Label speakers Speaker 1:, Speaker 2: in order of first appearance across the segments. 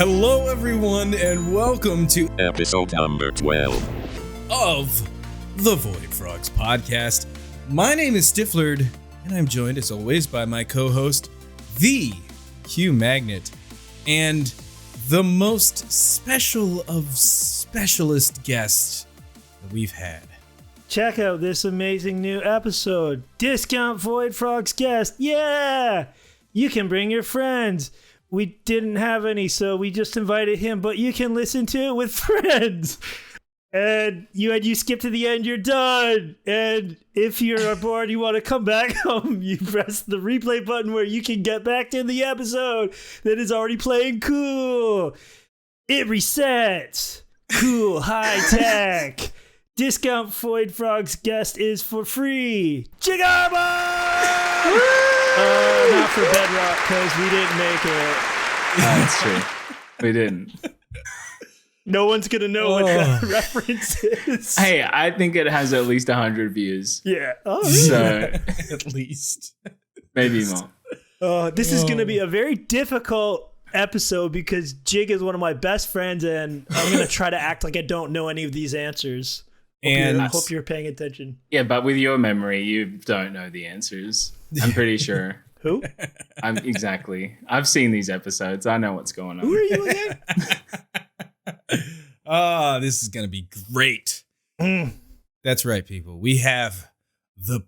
Speaker 1: Hello, everyone, and welcome to
Speaker 2: episode number 12
Speaker 1: of the Void Frogs podcast. My name is Stifflered, and I'm joined, as always, by my co-host, the qmagnet, and the most special of specialist guests that we've had.
Speaker 3: Check out this amazing new episode. Discount Void Frogs guest. Yeah! You can bring your friends. We didn't have any, so we just invited him, but you can listen to it with friends. And you skip to the end, you're done. And if you're bored, you want to come back home, you press the replay button where you can get back to the episode that is already playing cool. It resets. Cool, high tech. Discount Void Frogs guest is for free. Jigarbov! Not for Bedrock, because we didn't make it.
Speaker 4: That's true. We didn't.
Speaker 3: No one's going to know what that reference is.
Speaker 4: Hey, I think it has at least 100 views.
Speaker 3: Yeah. Oh, really?
Speaker 4: So,
Speaker 1: At least.
Speaker 4: maybe more.
Speaker 3: This is going to be a very difficult episode because Jig is one of my best friends, and I'm going to try to act like I don't know any of these answers. I hope you're paying attention.
Speaker 4: Yeah, but with your memory, you don't know the answers. I'm pretty sure.
Speaker 3: Who?
Speaker 4: Exactly. I've seen these episodes. I know what's going on.
Speaker 3: Who are you again?
Speaker 1: This is going to be great. That's right, people. We have the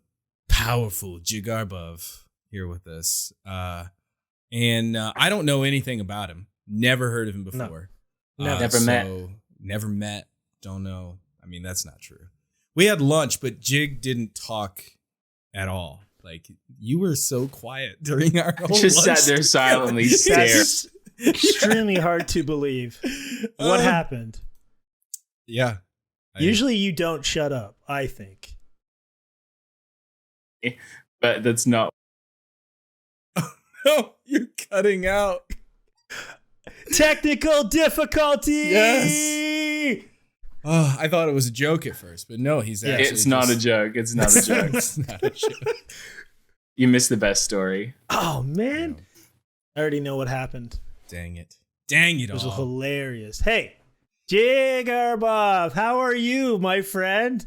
Speaker 1: powerful Jigarbov here with us. And I don't know anything about him. Never heard of him before.
Speaker 3: No.
Speaker 4: Never met.
Speaker 1: Never met. Don't know. I mean, that's not true. We had lunch, but Jig didn't talk at all. Like, you were so quiet during our whole
Speaker 4: Just
Speaker 1: lunch
Speaker 4: sat there silently stare.
Speaker 3: That's extremely hard to believe. What happened?
Speaker 1: Yeah.
Speaker 3: Usually you don't shut up, I think.
Speaker 4: But that's not.
Speaker 1: No, you're cutting out.
Speaker 3: Technical difficulty!
Speaker 1: Yes. Oh, I thought it was a joke at first, but no, he's actually.
Speaker 4: It's not a joke. It's not a joke.
Speaker 1: It's not a joke.
Speaker 4: You missed the best story.
Speaker 3: Oh, man. I already know what happened.
Speaker 1: Dang it. Dang it
Speaker 3: It was
Speaker 1: all.
Speaker 3: hilarious. Hey, Jigarbov, how are you, my friend?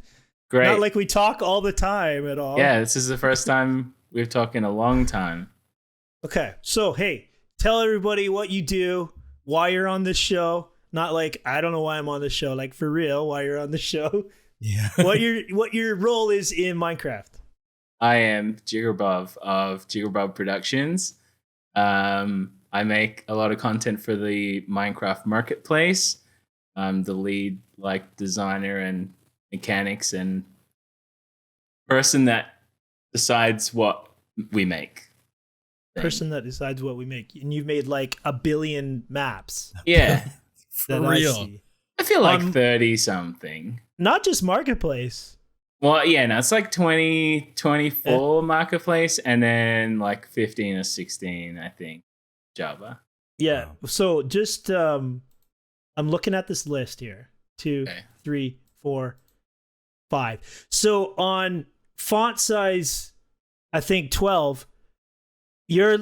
Speaker 4: Great.
Speaker 3: Not like we talk all the time at all.
Speaker 4: Yeah, this is the first time we've talked in a long time.
Speaker 3: Okay, so, hey, tell everybody what you do, why you're on this show. Not like, I don't know why I'm on the show. Like, for real, why you're on the show.
Speaker 1: Yeah.
Speaker 3: what your role is in Minecraft.
Speaker 4: I am Jigarbov of Jigarbov Productions. I make a lot of content for the Minecraft marketplace. I'm the lead designer and mechanics and person that decides what we make.
Speaker 3: Person that decides what we make. And you've made like 1 billion maps.
Speaker 4: Yeah.
Speaker 1: For
Speaker 3: that
Speaker 1: real.
Speaker 3: I see.
Speaker 4: I feel like 30 something.
Speaker 3: Not just marketplace.
Speaker 4: Well, yeah, no, it's like 24 marketplace and then like 15 or 16, I think, Java.
Speaker 3: Yeah.
Speaker 1: Wow.
Speaker 3: So just I'm looking at this list here. 2,
Speaker 4: Okay.
Speaker 3: 3, 4, 5. So on font size, I think 12, your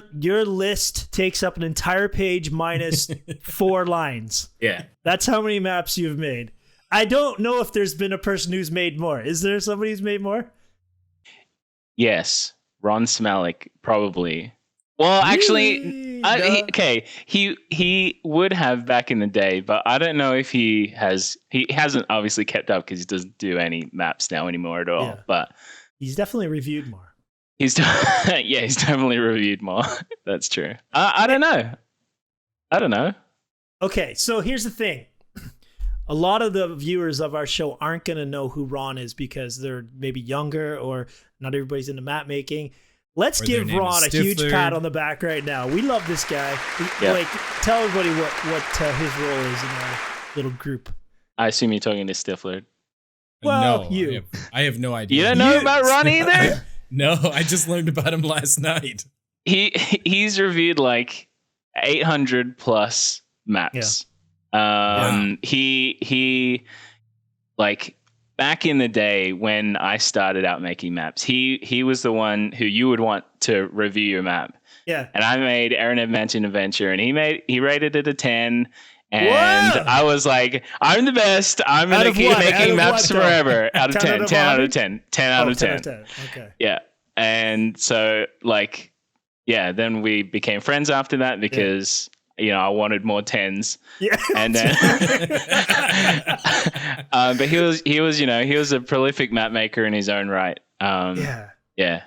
Speaker 3: list takes up an entire page minus 4 lines.
Speaker 4: Yeah.
Speaker 3: That's how many maps you've made. I don't know if there's been a person who's made more. Is there somebody who's made more?
Speaker 5: Yes, Ron Smalik, probably. Well, actually, he would have back in the day, but I don't know if he has. He hasn't obviously kept up because he doesn't do any maps now anymore at all.
Speaker 3: Yeah.
Speaker 5: But
Speaker 3: He's definitely reviewed more.
Speaker 5: he's definitely reviewed more. That's true. I don't know. I don't know.
Speaker 3: Okay, so here's the thing. A lot of the viewers of our show aren't going to know who Ron is because they're maybe younger or not everybody's into map making. Let's
Speaker 1: Or their
Speaker 3: give
Speaker 1: name
Speaker 3: Ron a
Speaker 1: is
Speaker 3: huge
Speaker 1: Stifflered.
Speaker 3: pat on the back right now. We love this guy.
Speaker 5: Yeah.
Speaker 3: Like, tell everybody what his role is in our little group.
Speaker 5: I assume you're talking to Stifflered.
Speaker 3: Well,
Speaker 1: no,
Speaker 3: you.
Speaker 1: I have no idea.
Speaker 5: You don't know about Ron either?
Speaker 1: No, I just learned about him last night.
Speaker 5: He's reviewed like 800 plus maps. He like back in the day when I started out making maps, he was the one who you would want to review your map
Speaker 3: Yeah.
Speaker 5: And I made Eronev Mansion Adventure, and he rated it a 10. And
Speaker 3: Whoa!
Speaker 5: I was like, I'm the best. I'm
Speaker 3: Out
Speaker 5: gonna
Speaker 3: of
Speaker 5: keep
Speaker 3: what? Out
Speaker 5: making
Speaker 3: of
Speaker 5: maps
Speaker 3: what, though?
Speaker 5: forever. Out of 10. 10 out of 10. 10 out of 10.
Speaker 3: 10. Okay.
Speaker 5: Yeah. And so like, yeah, then we became friends after that because I wanted more 10s.
Speaker 3: Yeah.
Speaker 5: And then but he was a prolific map maker in his own right.
Speaker 3: Yeah.
Speaker 5: Yeah.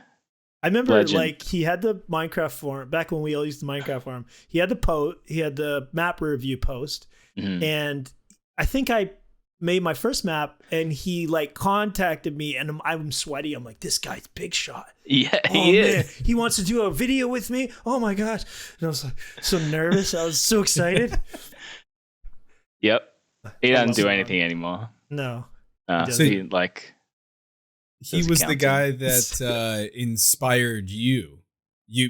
Speaker 3: I remember
Speaker 5: Legend.
Speaker 3: like he had the Minecraft forum back when we all used the Minecraft forum. He had the map review post, and I think I made my first map, and he like contacted me, and I'm sweaty. I'm like, this guy's big shot.
Speaker 5: Yeah, he is.
Speaker 3: Man, he wants to do a video with me. Oh my gosh! And I was like so nervous. I was so excited.
Speaker 5: Yep. He doesn't do
Speaker 3: him.
Speaker 5: anything anymore.
Speaker 3: No.
Speaker 5: So he like.
Speaker 1: He was the guy that inspired you,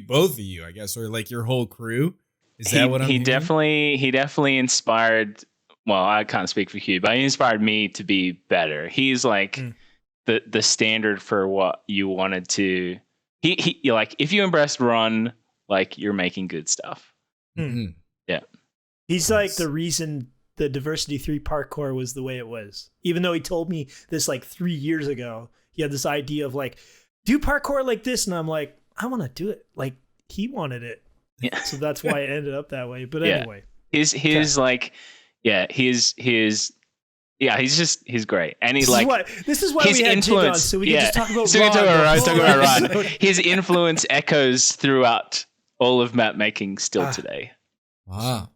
Speaker 1: both of you, I guess, or like your whole crew. Is that what I'm hearing?
Speaker 5: He definitely inspired. Well, I can't speak for Hugh, but he inspired me to be better. He's like the standard for what you wanted to. He like if you impressed Ron, like you're making good stuff.
Speaker 3: Mm.
Speaker 5: Yeah,
Speaker 3: he's like the reason the Diversity 3 parkour was the way it was. Even though he told me this like 3 years ago. He had this idea of like, do parkour like this. And I'm like, I want to do it. Like he wanted it.
Speaker 5: Yeah.
Speaker 3: So that's why it ended up that way. But anyway.
Speaker 5: He's like, he's great. And he's
Speaker 3: this is why we had Jig on. So we can just talk about Ron.
Speaker 5: His influence echoes throughout all of map making still today.
Speaker 1: Wow.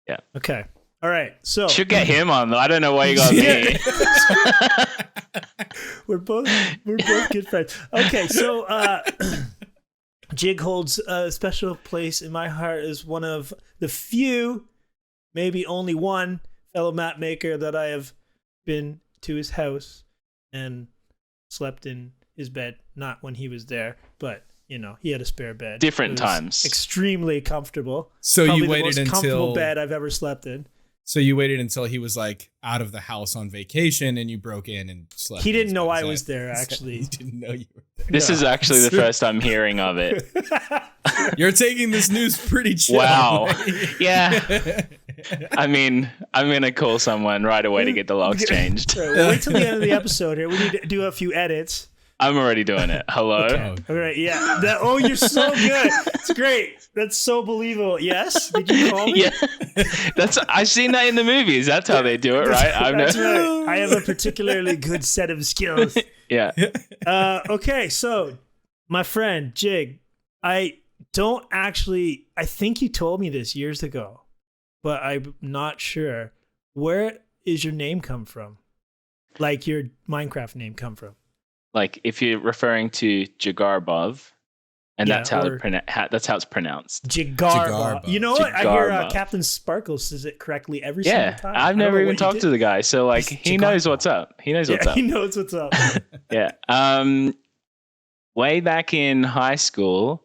Speaker 5: Yeah.
Speaker 3: Okay. All right. So
Speaker 5: should get him on though. I don't know why you got me.
Speaker 3: We're both good friends. Okay, so Jig holds a special place in my heart as one of the few, maybe only one fellow map maker that I have been to his house and slept in his bed. Not when he was there, but he had a spare bed.
Speaker 5: Different times.
Speaker 3: Extremely comfortable.
Speaker 1: So
Speaker 3: Probably
Speaker 1: you waited
Speaker 3: the most
Speaker 1: until
Speaker 3: comfortable bed I've ever slept in.
Speaker 1: So you waited until he was like out of the house on vacation, and you broke in and slept.
Speaker 3: He didn't know I was there. Actually,
Speaker 1: he didn't know you were there.
Speaker 5: This is actually the first I'm hearing of it.
Speaker 1: You're taking this news pretty chill.
Speaker 5: Wow. Yeah. I mean, I'm gonna call someone right away to get the logs changed.
Speaker 3: Wait till the end of the episode here. We need to do a few edits.
Speaker 5: I'm already doing it. Hello.
Speaker 3: Okay. All right. Yeah. You're so good. It's great. That's so believable. Yes. Did you call me?
Speaker 5: Yeah. I've seen that in the movies. That's how they do it, right?
Speaker 3: That's right. I have a particularly good set of skills.
Speaker 5: Yeah.
Speaker 3: Okay. So, my friend Jig, I think you told me this years ago, but I'm not sure. Where is your name come from? Like your Minecraft name come from?
Speaker 5: Like if you're referring to Jigarbov, and that's how it's pronounced.
Speaker 3: Jigarbov. You know what? I hear Captain Sparkles says it correctly every single time.
Speaker 5: I've never even talked to the guy, so like he knows what's up. He knows what's up.
Speaker 3: He knows what's up.
Speaker 5: Yeah. Way back in high school,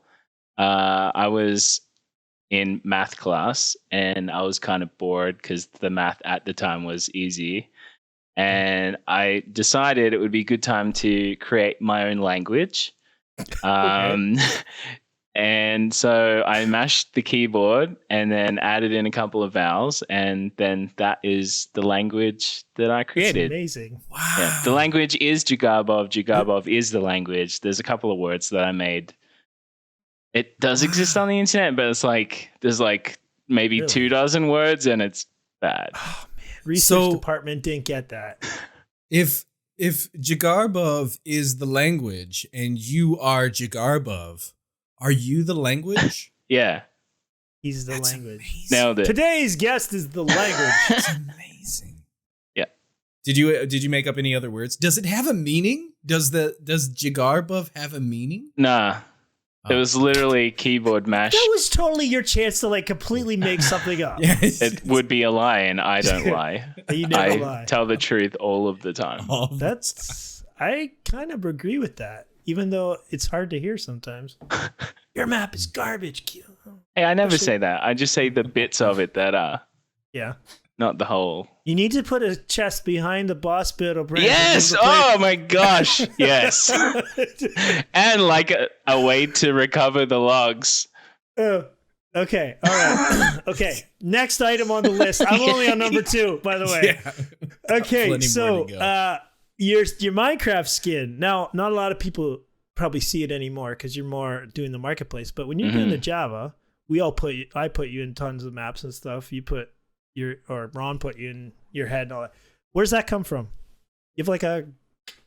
Speaker 5: I was in math class, and I was kind of bored because the math at the time was easy. And I decided it would be a good time to create my own language. And so I mashed the keyboard and then added in a couple of vowels. And then that is the language that I created.
Speaker 3: That's amazing.
Speaker 1: Wow.
Speaker 5: Yeah, the language is Jigarbov. Jigarbov is the language. There's a couple of words that I made. It does exist on the internet, but it's like there's like maybe 24 words, and it's bad.
Speaker 3: Oh, man. Research department didn't get that.
Speaker 1: If Jigarbov is the language and you are Jigarbov, are you the language?
Speaker 5: Yeah.
Speaker 3: He's the language.
Speaker 1: Amazing.
Speaker 5: Nailed it.
Speaker 3: Today's guest is the language.
Speaker 1: That's amazing.
Speaker 5: Yeah.
Speaker 1: Did you make up any other words? Does it have a meaning? Does Jigarbov have a meaning?
Speaker 5: Nah. It was literally keyboard mash.
Speaker 3: That was totally your chance to like completely make something up.
Speaker 1: Yes.
Speaker 5: It would be a lie, and I don't lie.
Speaker 3: You never lie.
Speaker 5: I tell the truth all of the time.
Speaker 3: I kind of agree with that, even though it's hard to hear sometimes. Your map is garbage.
Speaker 5: Hey, I never say that. I just say the bits of it that are.
Speaker 3: Yeah.
Speaker 5: Not the whole.
Speaker 3: You need to put a chest behind the boss battle branch.
Speaker 5: Yes! Oh my gosh. Yes. And like a way to recover the logs
Speaker 3: Okay. All right. Okay. Next item on the list. I'm only on number 2, by the way.
Speaker 1: Yeah.
Speaker 3: Okay.
Speaker 1: Plenty more to go.
Speaker 3: Your Minecraft skin. Now, not a lot of people probably see it anymore because you're more doing the marketplace. But when you're doing the Java, I put you in tons of maps and stuff. Ron put you in your head and all that. Where's that come from? You have like a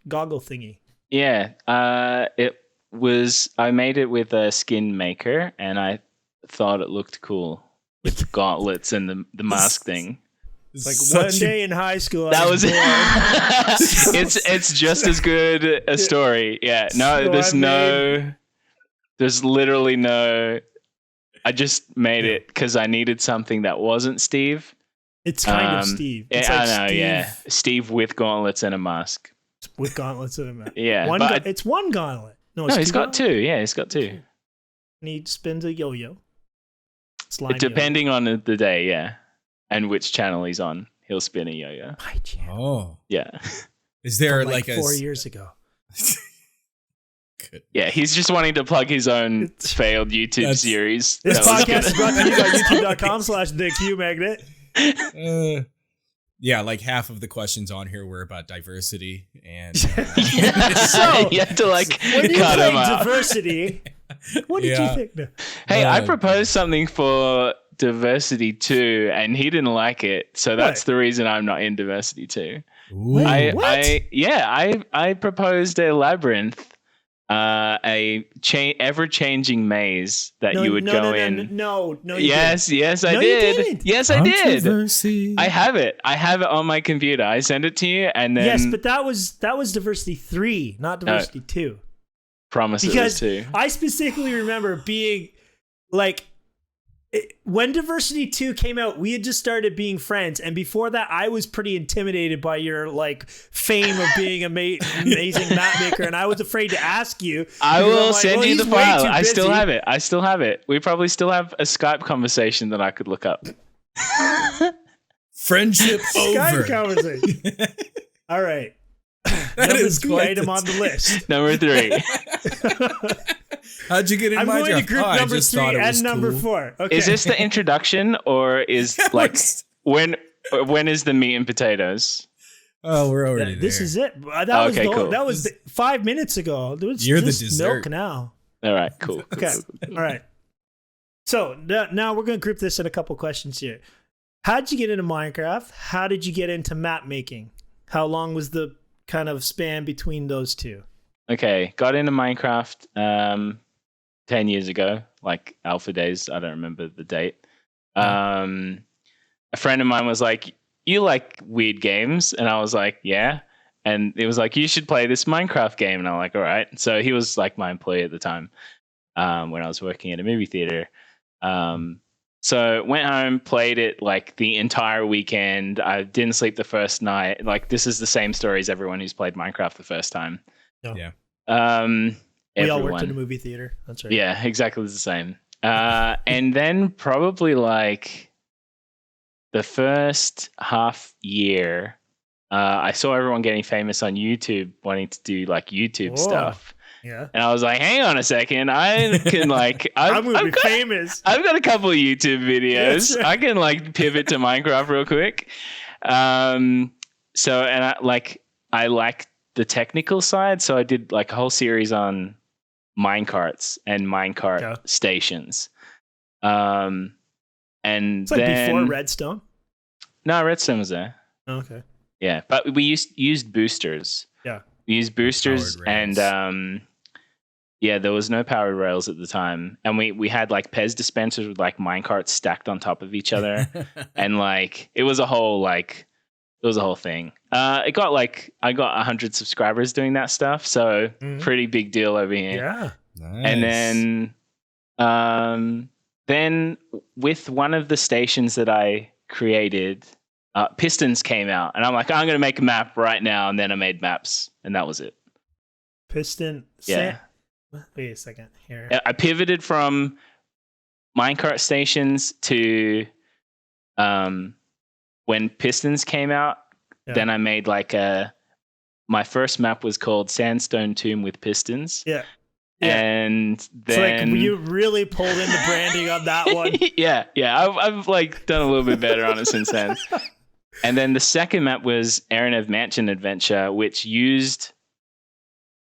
Speaker 3: goggle thingy.
Speaker 5: Yeah. I made it with a skin maker, and I thought it looked cool with gauntlets and the mask thing.
Speaker 3: It's like one day in high school.
Speaker 5: That was it's just as good a story. Yeah. No, there's literally no. I just made it because I needed something that wasn't Steve.
Speaker 3: It's kind of Steve. It's
Speaker 5: I know. Steve. Yeah, Steve with gauntlets and a mask.
Speaker 3: With gauntlets and a mask.
Speaker 5: Yeah,
Speaker 3: it's one gauntlet. No,
Speaker 5: he's got 2. Yeah, he's got 2.
Speaker 3: And he spins a yo-yo.
Speaker 5: Depending on the day, yeah, and which channel he's on, he'll spin a yo-yo.
Speaker 3: My channel.
Speaker 1: Oh,
Speaker 5: yeah.
Speaker 1: Is there
Speaker 3: like 4 years ago?
Speaker 1: Good.
Speaker 5: Yeah, he's just wanting to plug his own failed YouTube series.
Speaker 3: This podcast is brought to you by youtube.com/thecumagnet.
Speaker 1: Yeah, like half of the questions on here were about diversity, and
Speaker 3: So
Speaker 5: you have to like
Speaker 3: when you
Speaker 5: cut him out.
Speaker 3: Diversity, what did you think? No.
Speaker 5: Hey, I proposed something for diversity too, and he didn't like it, so that's the reason I'm not in diversity too. I proposed a labyrinth. Ever-changing maze that you would go in.
Speaker 3: No.
Speaker 5: Yes, I did. Yes, I did. I have it on my computer. I sent it to you, and then
Speaker 3: yes, but that was diversity 3, not diversity 2.
Speaker 5: Promise it was 2.
Speaker 3: I specifically remember being like, when diversity 2 came out, we had just started being friends, and before that I was pretty intimidated by your like fame of being amazing map maker, and I was afraid to ask you.
Speaker 5: I will send you the file. I still have it. We probably still have a Skype conversation that I could look up.
Speaker 1: Friendship over.
Speaker 3: Skype conversation. All right. That is the item on the list.
Speaker 5: Number 3.
Speaker 1: How'd you get in
Speaker 3: I'm
Speaker 1: my
Speaker 3: going to
Speaker 1: draft?
Speaker 3: group number 3 and number 4. Okay.
Speaker 5: Is this the introduction, or is like when is the meat and potatoes?
Speaker 1: Oh, we're already there.
Speaker 3: This is it. That was 5 minutes ago.
Speaker 1: You're the dessert
Speaker 3: milk now.
Speaker 5: All right, cool.
Speaker 3: Okay. All right. So now we're going to group this in a couple questions here. How'd you get into Minecraft? How did you get into map making? How long was the kind of span between those two?
Speaker 5: Okay, got into Minecraft 10 years ago, like alpha days. I don't remember the date. A friend of mine was like, "You like weird games?" And I was like, "Yeah." And it was like, "You should play this Minecraft game." And I'm like, "All right." So he was like my employee at the time when I was working at a movie theater. So went home, played it like the entire weekend. I didn't sleep the first night. Like, this is the same story as everyone who's played Minecraft the first time.
Speaker 1: Yeah.
Speaker 3: We all worked in a movie theater. That's right.
Speaker 5: Yeah, exactly the same. And then probably like the first half year, I saw everyone getting famous on YouTube, wanting to do like YouTube stuff.
Speaker 3: Yeah.
Speaker 5: And I was like, hang on a second. I can like,
Speaker 3: I'm going to be famous.
Speaker 5: I've got a couple of YouTube videos. Right. I can like pivot to Minecraft real quick. So, and I like the technical side. So I did like a whole series on minecarts and minecart stations. And
Speaker 3: it's like
Speaker 5: then,
Speaker 3: before Redstone.
Speaker 5: No, Redstone was there.
Speaker 3: Oh, okay.
Speaker 5: Yeah. But we used boosters.
Speaker 3: Yeah.
Speaker 5: We used boosters and, yeah, there was no powered rails at the time. And we had like Pez dispensers with like minecarts stacked on top of each other. And like, it was a whole thing. I got 100 subscribers doing that stuff. So pretty big deal over here.
Speaker 3: Yeah.
Speaker 1: Nice.
Speaker 5: And then with one of the stations that I created, Pistons came out. And I'm like, I'm going to make a map right now. And then I made maps. And that was it.
Speaker 3: Piston.
Speaker 5: Yeah.
Speaker 3: Wait a second here.
Speaker 5: I pivoted from minecart stations to when Pistons came out. Yeah. Then I made like my first map was called Sandstone Tomb with Pistons.
Speaker 3: Yeah.
Speaker 5: And
Speaker 3: It's
Speaker 5: then
Speaker 3: like you really pulled in the branding on that one.
Speaker 5: yeah. I've like done a little bit better on it since then. And then the second map was Eronev Mansion Adventure, which used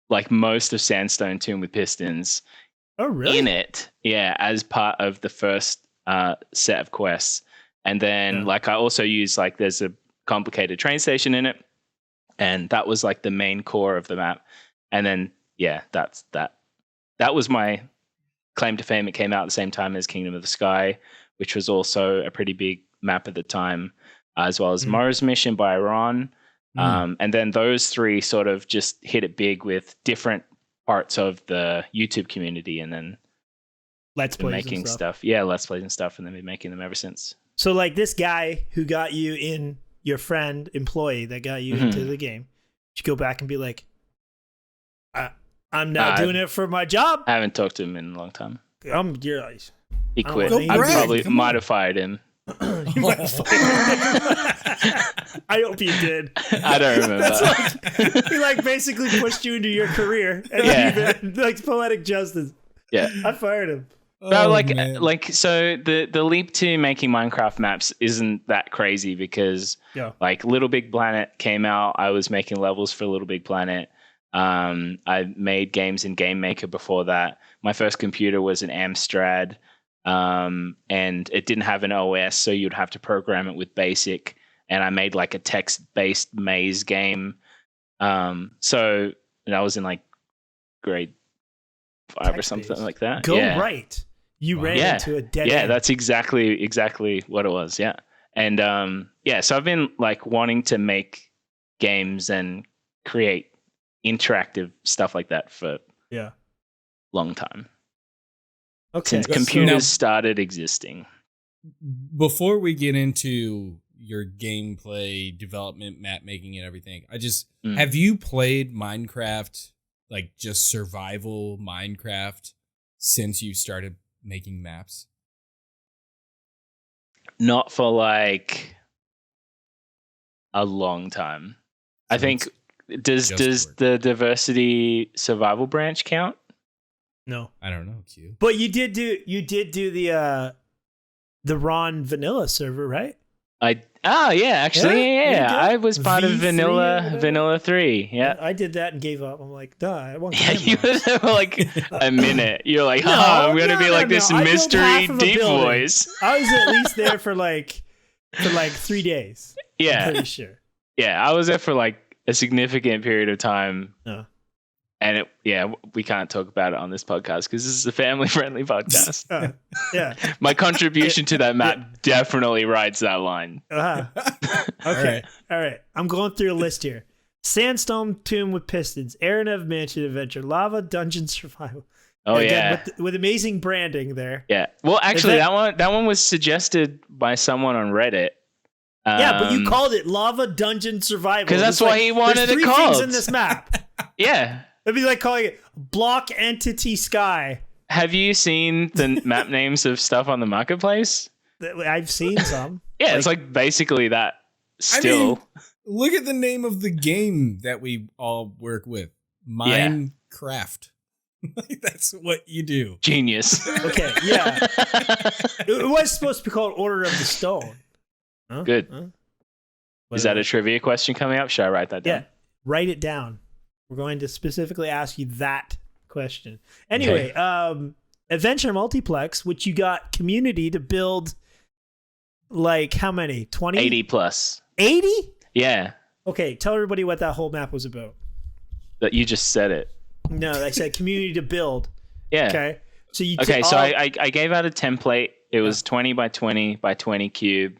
Speaker 5: like most of Sandstone Tomb with Pistons
Speaker 3: Oh, really?
Speaker 5: in it. Yeah, as part of the first set of quests. And then like I also used like there's a complicated train station in it. And that was like the main core of the map. And then that's that. That was my claim to fame. It came out at the same time as Kingdom of the Sky, which was also a pretty big map at the time, as well as Mars Mission by Iran. And then those three sort of just hit it big with different parts of the YouTube community, and then
Speaker 3: Let's Play
Speaker 5: making stuff. Yeah, Let's Plays and stuff, and then been making them ever since.
Speaker 3: So like this guy who got you in, your friend, employee that got you into the game, you go back and be like, I'm not doing it for my job.
Speaker 5: I haven't talked to him in a long time. He quit.
Speaker 3: Go
Speaker 5: I
Speaker 3: brag,
Speaker 5: probably might have fired him.
Speaker 3: You might have I hope you did.
Speaker 5: I don't remember.
Speaker 3: That's like, he like basically pushed you into your career. And like poetic justice.
Speaker 5: Yeah.
Speaker 3: I fired him.
Speaker 5: No, so the leap to making Minecraft maps isn't that crazy because like Little Big Planet came out. I was making levels for Little Big Planet. I made games in Game Maker before that. My first computer was an Amstrad, and it didn't have an OS, so you'd have to program it with BASIC. And I made like a text-based maze game. So I was in like grade 5 or something like that.
Speaker 3: Go right. You ran into a dead end.
Speaker 5: Yeah, that's exactly what it was. Yeah. And so I've been like wanting to make games and create interactive stuff like that for a long time.
Speaker 3: Okay.
Speaker 5: Since computers started existing.
Speaker 1: Before we get into your gameplay, development, map making, and everything, have you played Minecraft, like just survival Minecraft, since you started making maps?
Speaker 5: Not for like a long time. I think does the diversity survival branch count?
Speaker 3: No,
Speaker 1: I don't know. Q.
Speaker 3: But you did do the Ron Vanilla server, right?
Speaker 5: I was part of
Speaker 3: V3
Speaker 5: Vanilla 3. Yeah.
Speaker 3: I did that and gave up. I'm like, duh, I want
Speaker 5: You were there for like a minute. You're like, I'm gonna be like this mystery deep voice.
Speaker 3: I was at least there for like 3 days.
Speaker 5: Yeah.
Speaker 3: I'm pretty sure.
Speaker 5: Yeah, I was there for like a significant period of time. And we can't talk about it on this podcast because this is a family-friendly podcast. My contribution to that map definitely rides that line.
Speaker 3: Okay. All right. I'm going through a list here. Sandstone Tomb with Pistons, Eronev Mansion Adventure, Lava Dungeon Survival.
Speaker 5: Oh,
Speaker 3: again, with amazing branding there.
Speaker 5: Yeah. Well, actually, that one was suggested by someone on Reddit.
Speaker 3: But you called it Lava Dungeon Survival.
Speaker 5: Because that's what he wanted it called.
Speaker 3: There's 3 things in this map.
Speaker 5: Yeah.
Speaker 3: It'd be like calling it Block Entity Sky.
Speaker 5: Have you seen the map names of stuff on the marketplace?
Speaker 3: I've seen some.
Speaker 5: Yeah, it's like basically that still.
Speaker 1: I mean, look at the name of the game that we all work with. Minecraft. That's what you do.
Speaker 5: Genius.
Speaker 3: Okay, yeah. It was supposed to be called Order of the Stone. Huh?
Speaker 5: Good. Huh? Is that a trivia question coming up? Should I write that down?
Speaker 3: Yeah, write it down. We're going to specifically ask you that question. Anyway, Adventure Multiplex, which you got community to build, like how many? 20?
Speaker 5: 80 plus.
Speaker 3: 80?
Speaker 5: Yeah.
Speaker 3: Okay, tell everybody what that whole map was about.
Speaker 5: That you just said it.
Speaker 3: No, I said community to build.
Speaker 5: Yeah.
Speaker 3: Okay. So
Speaker 5: I gave out a template. It was 20 by 20 by 20 cube,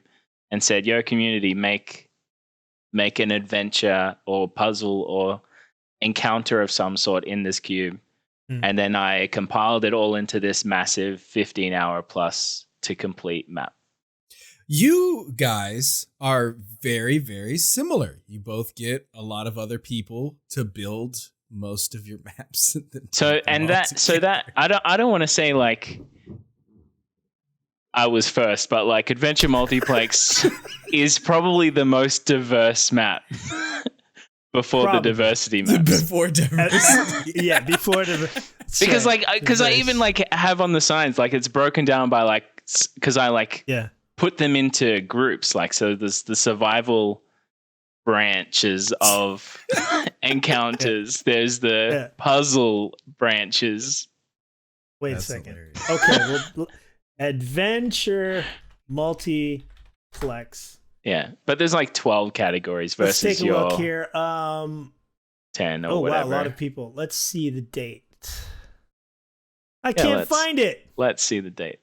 Speaker 5: and said, "Yo, community, make an adventure or puzzle or encounter of some sort in this cube." And then I compiled it all into this massive 15-hour plus to complete map.
Speaker 1: You guys are very, very similar. You both get a lot of other people to build most of your maps. I don't want to say like I was first, but like Adventure Multiplex is probably the most diverse map. Before the diversity maps. Before diversity.
Speaker 3: Before diversity.
Speaker 5: Because
Speaker 3: right.
Speaker 5: because I even like have on the signs like it's broken down by like because I like put them into groups like so there's the survival branches of encounters. There's the puzzle branches.
Speaker 3: Wait
Speaker 1: That's
Speaker 3: a second.
Speaker 1: hilarious.
Speaker 3: Okay, well, adventure multiplex.
Speaker 5: Yeah, but there's like 12 categories
Speaker 3: Let's
Speaker 5: versus
Speaker 3: take a
Speaker 5: your
Speaker 3: look here.
Speaker 5: 10 or
Speaker 3: Oh
Speaker 5: whatever.
Speaker 3: wow, a lot of people. Let's see the date. I can't find it.
Speaker 5: Let's see the date.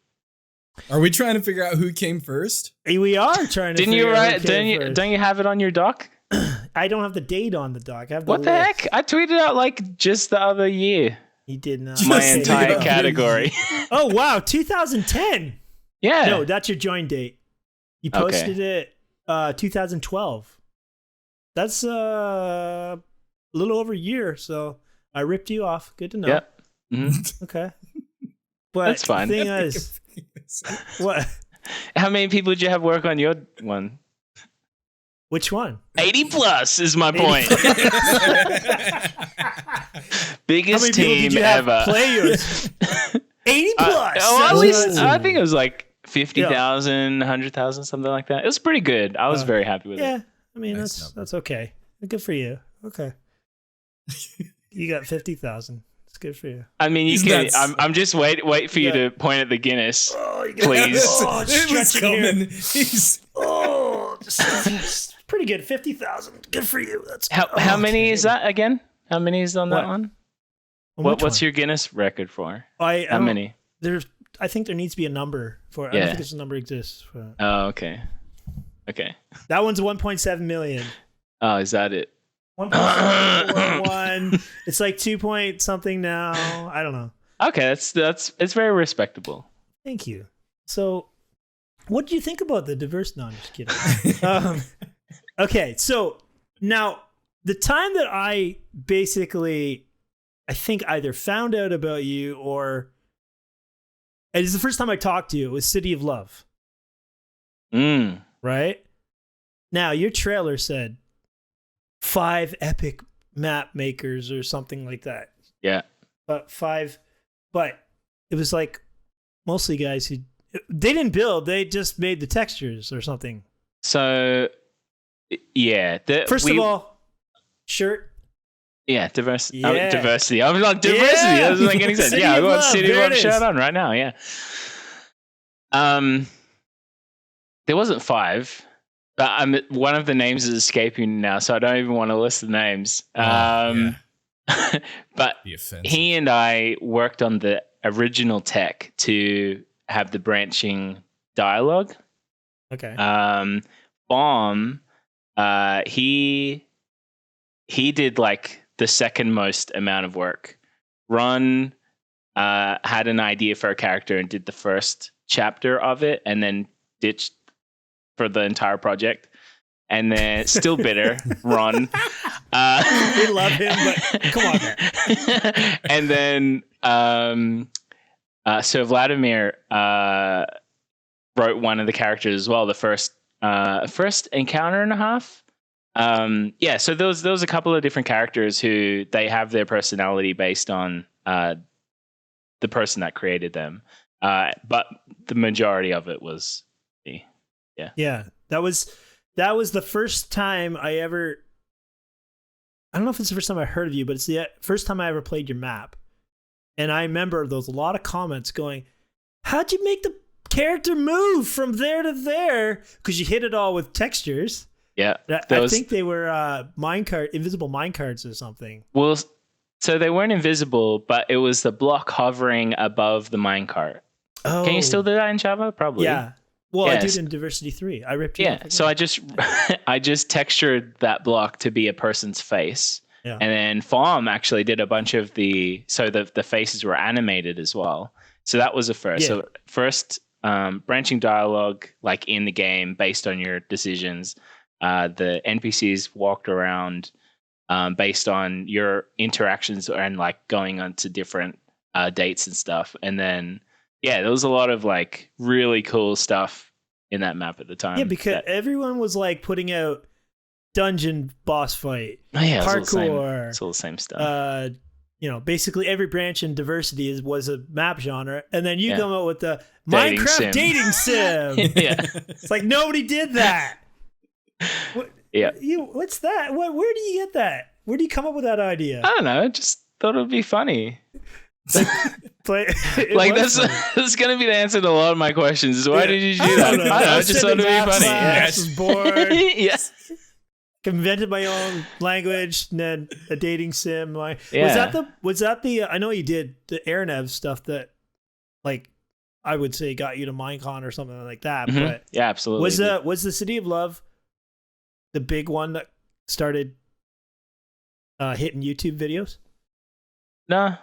Speaker 1: Are we trying to figure out who came first?
Speaker 3: We are trying to.
Speaker 5: Didn't you write? Don't you have it on your doc?
Speaker 3: I don't have the date on the doc. I have the
Speaker 5: What the
Speaker 3: list.
Speaker 5: heck? I tweeted out like just the other year.
Speaker 3: He did not.
Speaker 5: My
Speaker 1: Just
Speaker 5: entire
Speaker 1: the
Speaker 5: category.
Speaker 3: Oh wow, 2010.
Speaker 5: Yeah.
Speaker 3: No, that's your join date. You posted it 2012. That's a little over a year, so I ripped you off. Good to know.
Speaker 5: Yep. Mm-hmm.
Speaker 3: Okay. But
Speaker 5: That's fine.
Speaker 3: The thing is, what?
Speaker 5: How many people did you have work on your one?
Speaker 3: Which one?
Speaker 5: 80 plus is my point. Biggest team ever.
Speaker 3: Play yours. 80 plus.
Speaker 5: At least I think it was like 50,000, 100,000, something like that. It was pretty good. I was very happy with it.
Speaker 3: Yeah, I mean
Speaker 1: Nice
Speaker 3: that's okay. Good for you. Okay. You got 50,000. It's good for you.
Speaker 5: I mean, you
Speaker 1: He's
Speaker 5: can.
Speaker 1: nuts.
Speaker 5: I'm just wait for you to point at the Guinness, please.
Speaker 3: Oh,
Speaker 1: It was
Speaker 3: stretching here.
Speaker 1: coming. He's-
Speaker 3: Oh, just pretty good. 50,000. Good for you. That's
Speaker 5: How many is that again? How many is on that
Speaker 3: What?
Speaker 5: one?
Speaker 3: Which
Speaker 5: What's
Speaker 3: one?
Speaker 5: your Guinness record for?
Speaker 3: I
Speaker 5: How
Speaker 3: don't-
Speaker 5: many?
Speaker 3: I think there needs to be a number for it. I
Speaker 5: Yeah.
Speaker 3: don't think this number exists. For it.
Speaker 5: Oh, okay. Okay.
Speaker 3: That one's 1.7 million.
Speaker 5: Oh, is that it?
Speaker 3: 1.1. It's like 2 point something now. I don't know.
Speaker 5: Okay, that's it's very respectable.
Speaker 3: Thank you. So, what do you think about the diverse? No, I'm just kidding. Okay, so now the time that I think either found out about you or it is the first time I talked to you. It was City of Love, right? Now your trailer said 5 epic map makers or something like that.
Speaker 5: Yeah.
Speaker 3: But it was like mostly guys who they didn't build, they just made the textures or something.
Speaker 5: So, yeah.
Speaker 3: First of all, shirt.
Speaker 5: Yeah, diversity.
Speaker 3: Yeah.
Speaker 5: Diversity. I was like, diversity.
Speaker 3: Yeah.
Speaker 5: That doesn't make any sense.
Speaker 3: City
Speaker 5: Yeah, I
Speaker 3: of
Speaker 5: got
Speaker 3: Love.
Speaker 5: City of
Speaker 3: There
Speaker 5: Love
Speaker 3: it
Speaker 5: shirt
Speaker 3: is.
Speaker 5: on right now. Yeah. There wasn't 5, but one of the names is escaping now, so I don't even want to list the names.
Speaker 1: yeah.
Speaker 5: But
Speaker 1: Be offensive.
Speaker 5: he and I worked on the original tech to have the branching dialogue.
Speaker 3: Okay.
Speaker 5: Bomb, he did like the second most amount of work. Run had an idea for a character and did the first chapter of it, and then ditched for the entire project. And then still bitter, Ron.
Speaker 3: We love him, but come on, man.
Speaker 5: And then so Vladimir wrote one of the characters as well, the first encounter and a half. Yeah, so there was a couple of different characters who they have their personality based on the person that created them. But the majority of it was me. Yeah.
Speaker 3: Yeah. That was the first time I ever I don't know if it's the first time I heard of you, but it's the first time I ever played your map. And I remember there was a lot of comments going, how'd you make the character move from there to there? Because you hit it all with textures.
Speaker 5: Yeah.
Speaker 3: I think they were invisible minecarts or something.
Speaker 5: Well, so they weren't invisible, but it was the block hovering above the minecart.
Speaker 3: Oh.
Speaker 5: Can you still do that in Java? Probably.
Speaker 3: Yeah. Well, I
Speaker 5: Yes.
Speaker 3: did in Diversity 3. I ripped you off.
Speaker 5: So I just textured that block to be a person's face.
Speaker 3: Yeah.
Speaker 5: And then Farm actually did a bunch of the faces were animated as well. So that was a first.
Speaker 3: Yeah.
Speaker 5: So first branching dialogue like in the game based on your decisions. The NPCs walked around based on your interactions and like going on to different dates and stuff. And then there was a lot of like really cool stuff in that map at the time.
Speaker 3: Yeah, because everyone was like putting out dungeon boss fight,
Speaker 5: parkour.
Speaker 3: parkour,
Speaker 5: It's all the same stuff.
Speaker 3: basically every branch in diversity was a map genre, and then you
Speaker 5: Yeah.
Speaker 3: come up with the
Speaker 5: Dating
Speaker 3: Minecraft
Speaker 5: sim.
Speaker 3: dating sim.
Speaker 5: Yeah.
Speaker 3: It's like nobody did that.
Speaker 5: Yeah.
Speaker 3: What's that? Where do you get that? Where do you come up with that idea?
Speaker 5: I don't know. I just thought it would be funny.
Speaker 3: Like
Speaker 5: That's gonna be the answer to a lot of my questions. Is why did you do
Speaker 3: I
Speaker 5: that?
Speaker 3: don't know.
Speaker 5: I don't know.
Speaker 3: I
Speaker 5: I
Speaker 3: was
Speaker 5: just thought it'd
Speaker 3: sitting
Speaker 5: be
Speaker 3: in
Speaker 5: funny.
Speaker 3: class, was bored.
Speaker 5: Yes.
Speaker 3: Invented my own language and then a dating sim.
Speaker 5: Yeah.
Speaker 3: Was that the I know you did the Eronev stuff that like I would say got you to Minecon or something like that.
Speaker 5: Mhm.
Speaker 3: But
Speaker 5: Yeah, absolutely.
Speaker 3: was the City of Love the big one that started hitting YouTube videos?
Speaker 5: No.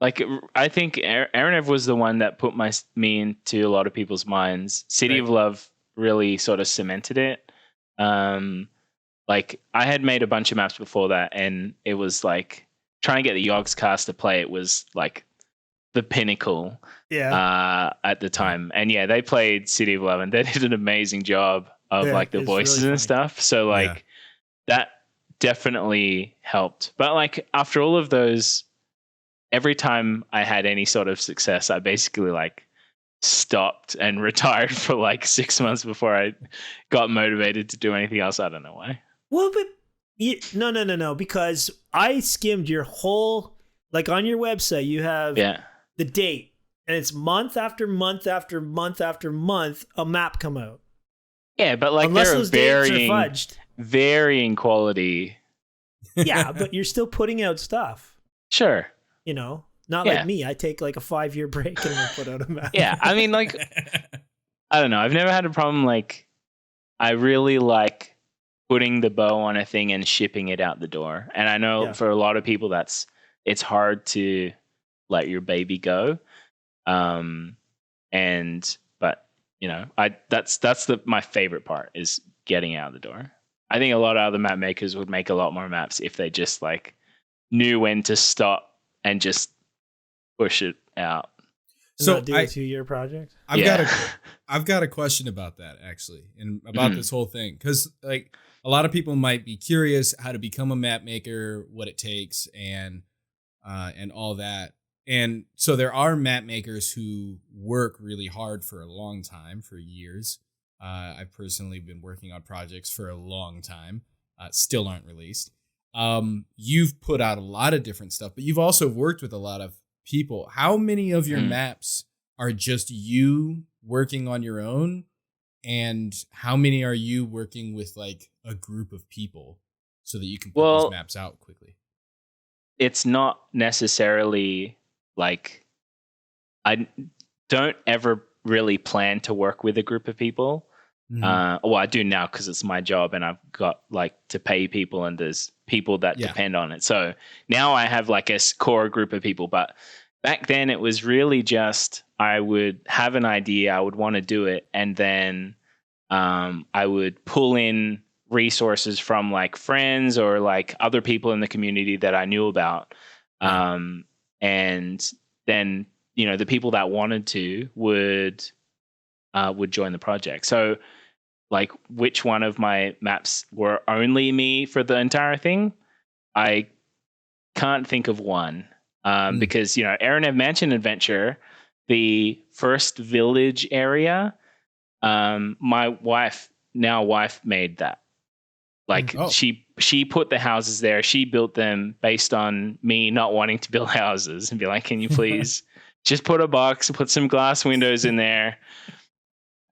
Speaker 5: Like, I think Eronev was the one that put me into a lot of people's minds. City of Love really sort of cemented it. Like, I had made a bunch of maps before that, and it was like trying to get the Yogscast to play it was like the pinnacle at the time. And yeah, they played City of Love, and they did an amazing job of like the voices
Speaker 3: really
Speaker 5: and
Speaker 3: funny.
Speaker 5: stuff. So like that definitely helped. But like after all of those, every time I had any sort of success, I basically like stopped and retired for like 6 months before I got motivated to do anything else. I don't know why.
Speaker 3: Well, but no, because I skimmed your whole, like on your website, you have the date, and it's month after month after month after month, a map come out.
Speaker 5: Yeah, but like
Speaker 3: unless
Speaker 5: they're
Speaker 3: those dates are
Speaker 5: varying,
Speaker 3: fudged.
Speaker 5: varying quality.
Speaker 3: Yeah, but you're still putting out stuff.
Speaker 5: Sure.
Speaker 3: Not like me. I take like a 5-year break and then put out a map.
Speaker 5: Yeah, I mean, like, I don't know. I've never had a problem. Like, I really like putting the bow on a thing and shipping it out the door. And I know for a lot of people, it's hard to let your baby go. But that's my favorite part is getting out the door. I think a lot of other map makers would make a lot more maps if they just like knew when to stop and just push it out.
Speaker 3: So not do a 2-year project.
Speaker 1: I've got a question about that actually, and about this whole thing, because like a lot of people might be curious how to become a map maker, what it takes, and all that. And so there are map makers who work really hard for a long time, for years. I've personally been working on projects for a long time, still aren't released. You've put out a lot of different stuff, but you've also worked with a lot of people. How many of your maps are just you working on your own? And how many are you working with like a group of people so that you can put these maps out quickly?
Speaker 5: It's not necessarily like, I don't ever really plan to work with a group of people. Well, I do now because it's my job and I've got like to pay people and there's people that depend on it. So now I have like a core group of people, but back then it was really just, I would have an idea, I would want to do it. And then I would pull in resources from like friends or like other people in the community that I knew about. And then, the people that wanted to would join the project. So like which one of my maps were only me for the entire thing? I can't think of one. Because, Eronev Mansion Adventure, the first village area, my wife made that. Like she put the houses there. She built them based on me not wanting to build houses and be like, can you please just put a box, put some glass windows in there.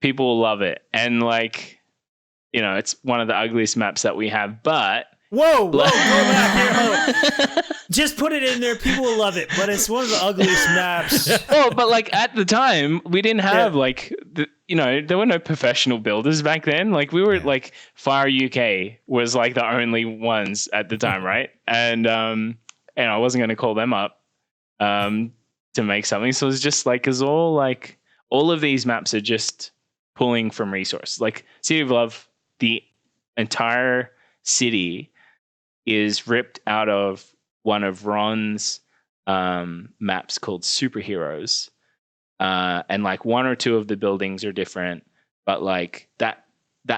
Speaker 5: People will love it. And like, it's one of the ugliest maps that we have, but
Speaker 3: Whoa, go back here. Just put it in there. People will love it, but it's one of the ugliest maps.
Speaker 5: Oh, but like at the time, we didn't have like, there were no professional builders back then. Like we were like Fire UK was like the only ones at the time, right? And I wasn't going to call them up to make something. So it's just like, all of these maps are just pulling from resources. Like City of Love, the entire city is ripped out of one of Ron's maps called Superheroes. And like one or two of the buildings are different, but like that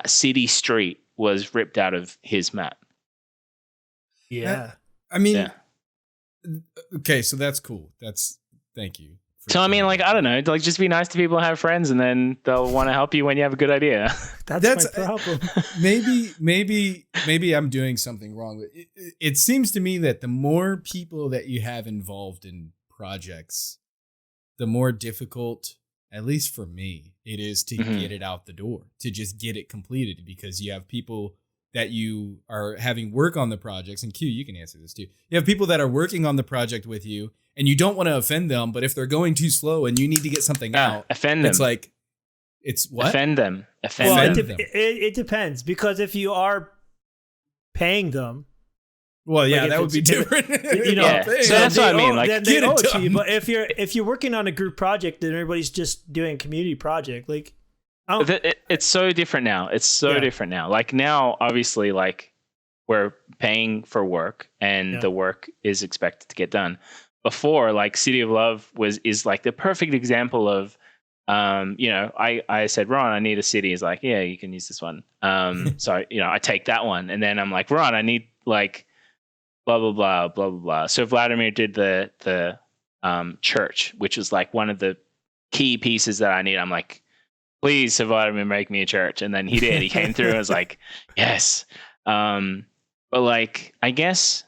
Speaker 5: city street was ripped out of his map.
Speaker 3: Yeah.
Speaker 1: I mean, Okay, so that's cool. Thank you.
Speaker 5: So I mean, like, I don't know, like, just be nice to people, have friends, and then they'll want to help you when you have a good idea.
Speaker 3: That's my problem.
Speaker 1: maybe I'm doing something wrong. It seems to me that the more people that you have involved in projects, the more difficult, at least for me, it is to get it out the door, to just get it completed, because you have people that you are having work on the projects. And Q, you can answer this too. You have people that are working on the project with you, and you don't want to offend them, but if they're going too slow and you need to get something out,
Speaker 5: offend them.
Speaker 1: It's like, it's what?
Speaker 5: Offend them.
Speaker 3: It depends, because if you are paying them,
Speaker 1: well, yeah,
Speaker 3: like
Speaker 1: that would be different.
Speaker 3: You know,
Speaker 5: Yeah. So that's what I mean. Like,
Speaker 3: then they owe it to you. But if you're working on a group project and everybody's just doing a community project, like,
Speaker 5: it's so different now. It's so different now. Like, now, obviously, like, we're paying for work, and the work is expected to get done. Before, like, City of Love is like the perfect example of, you know, I said, Ron, I need a city. He's like, yeah, you can use this one. So, you know, I take that one, and then I'm like, Ron, I need, like, blah blah blah blah blah blah. So Vladimir did the church, which was like one of the key pieces that I need. I'm like, please, Vladimir, make me a church, and then he did. He came through and was like, yes. But, like, I guess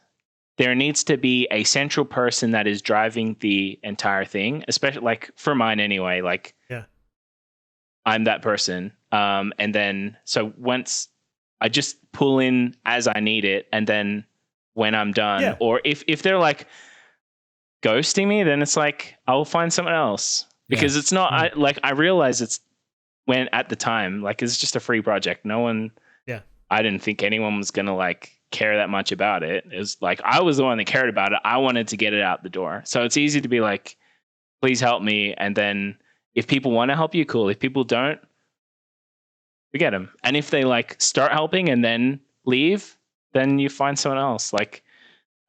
Speaker 5: there needs to be a central person that is driving the entire thing, especially, like, for mine anyway. Like, I'm that person. And then, so once I just pull in as I need it, and then when I'm done, or if they're like ghosting me, then it's like, I'll find someone else, because it's not, I realize it's, when at the time, like, it's just a free project. No one, I didn't think anyone was going to, like, care that much about it. It was like, I was the one that cared about it. I wanted to get it out the door. So it's easy to be like, please help me. And then if people want to help you, cool. If people don't, forget them. And if they, like, start helping and then leave, then you find someone else. Like,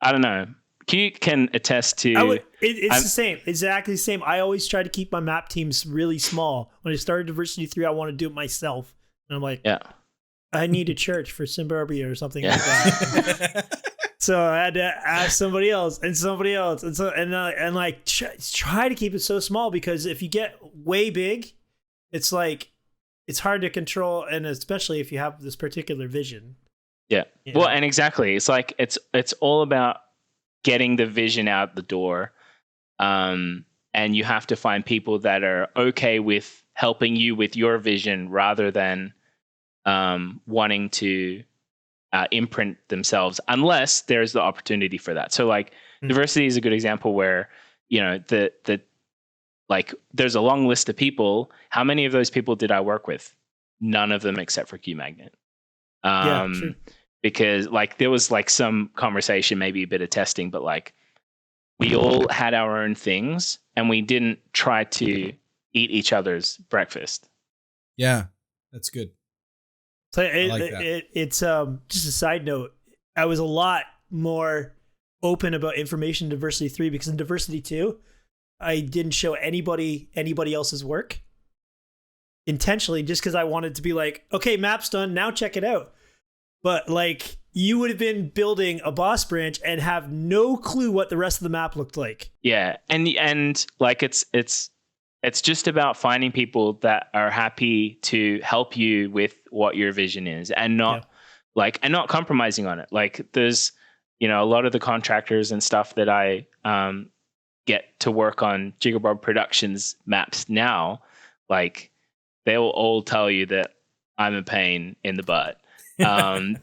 Speaker 5: I don't know. You can attest to...
Speaker 3: It's the same. Exactly the same. I always try to keep my map teams really small. When I started Diversity 3, I want to do it myself. And I'm like, I need a church for Simburbia or something like that. So I had to ask somebody else and somebody else. And so, and like, try to keep it so small, because if you get way big, it's like, it's hard to control. And especially if you have this particular vision.
Speaker 5: Yeah.
Speaker 3: You know?
Speaker 5: Well, and exactly. It's like, it's all about getting the vision out the door. And you have to find people that are okay with helping you with your vision, rather than wanting to imprint themselves, unless there's the opportunity for that. So, like, diversity is a good example where, you know, the like, there's a long list of people. How many of those people did I work with? None of them, except for qmagnet. True. Because, like, there was, like, some conversation, maybe a bit of testing, but, like, we all had our own things, and we didn't try to eat each other's breakfast.
Speaker 1: Yeah, that's good.
Speaker 3: So it's just a side note. I was a lot more open about information in Diversity 3, because in Diversity 2, I didn't show anybody else's work intentionally, just because I wanted to be like, okay, map's done, now check it out. But, like, you would have been building a boss branch and have no clue what the rest of the map looked like.
Speaker 5: Yeah, and like, it's just about finding people that are happy to help you with what your vision is, and not and not compromising on it. Like, there's, you know, a lot of the contractors and stuff that I get to work on Jigarbov Productions maps now, like, they will all tell you that I'm a pain in the butt.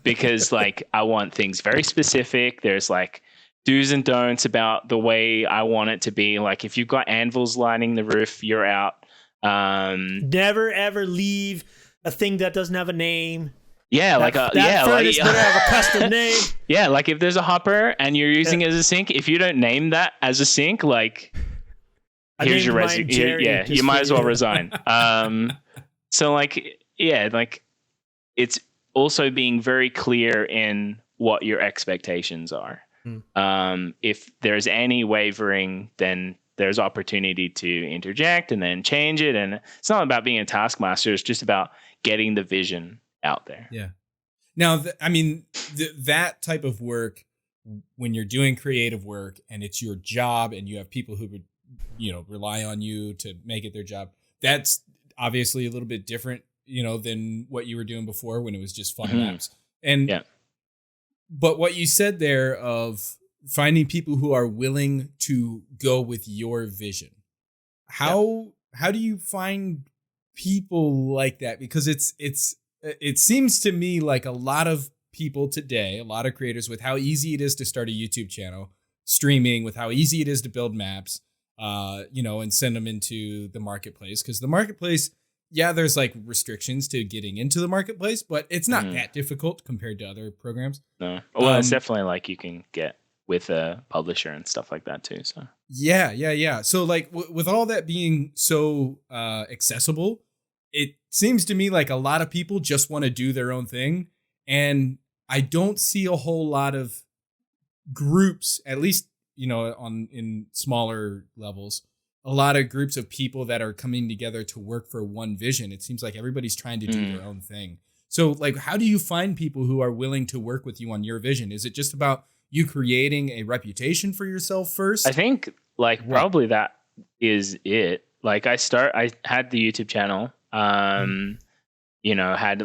Speaker 5: Because, like, I want things very specific. There's, like, do's and don'ts about the way I want it to be. Like, if you've got anvils lining the roof, you're out.
Speaker 3: Never ever leave a thing that doesn't have a name.
Speaker 5: Yeah,
Speaker 3: that furnace better have a custom name.
Speaker 5: Yeah, like, if there's a hopper and you're using it as a sink, if you don't name that as a sink, like, here's your resume. You might as well resign. So, like, like, it's also being very clear in what your expectations are. If there's any wavering, then there's opportunity to interject and then change it. And it's not about being a taskmaster. It's just about getting the vision out there.
Speaker 1: Yeah. Now, I mean, that type of work when you're doing creative work and it's your job and you have people who would, rely on you to make it their job. That's obviously a little bit different, than what you were doing before when it was just fun maps. And, but what you said there of finding people who are willing to go with your vision, how do you find people like that? Because it seems to me like a lot of people today, a lot of creators, with how easy it is to start a YouTube channel, streaming, with how easy it is to build maps, and send them into the marketplace. Because the marketplace, there's like restrictions to getting into the marketplace, but it's not that difficult compared to other programs. No.
Speaker 5: Well, it's definitely like you can get with a publisher and stuff like that too. So
Speaker 1: yeah. So like with all that being so accessible, it seems to me like a lot of people just want to do their own thing. And I don't see a whole lot of groups, at least, in smaller levels, a lot of groups of people that are coming together to work for one vision. It seems like everybody's trying to do their own thing. So like, how do you find people who are willing to work with you on your vision? Is it just about you creating a reputation for yourself first?
Speaker 5: I think probably that is it. Like I had the YouTube channel, had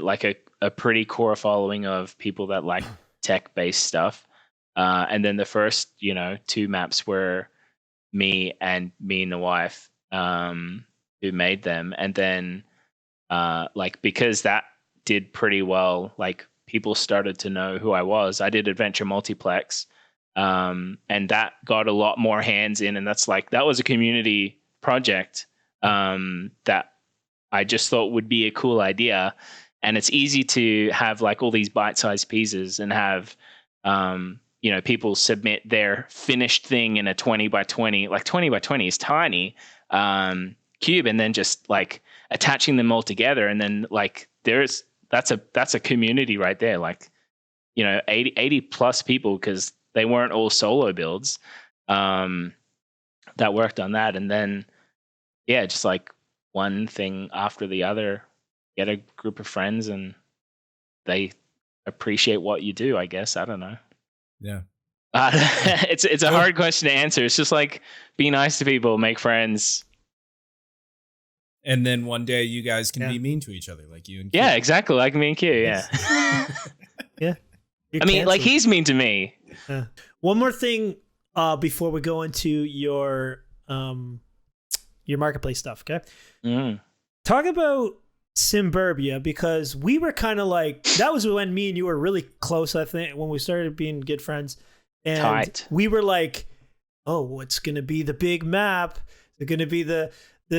Speaker 5: like a pretty core following of people that like tech-based stuff. And then the first, 2 maps were me and the wife who made them. And then because that did pretty well, like people started to know who I was. I did Adventure Multiplex, and that got a lot more hands in. And that was a community project that I just thought would be a cool idea. And it's easy to have like all these bite-sized pieces and have, people submit their finished thing in a 20 by 20, like 20 by 20 is tiny, cube, and then just like attaching them all together. And then like that's a community right there. Like, 80 plus people, because they weren't all solo builds, that worked on that. And then, just like one thing after the other, get a group of friends and they appreciate what you do, I guess. I don't know.
Speaker 1: Yeah.
Speaker 5: It's a hard question to answer. It's just like, be nice to people, make friends.
Speaker 1: And then one day you guys can be mean to each other, like you and Q.
Speaker 5: Yeah, exactly. Like me and Q. Yeah.
Speaker 3: Yeah.
Speaker 5: I mean, like he's mean to me.
Speaker 3: One more thing before we go into your marketplace stuff. Okay. Talk about Simburbia, because we were kind of like, that was when me and you were really close, I think, when we started being good friends. And
Speaker 5: tight.
Speaker 3: We were like, oh, what's going to be the big map? Is it going to be the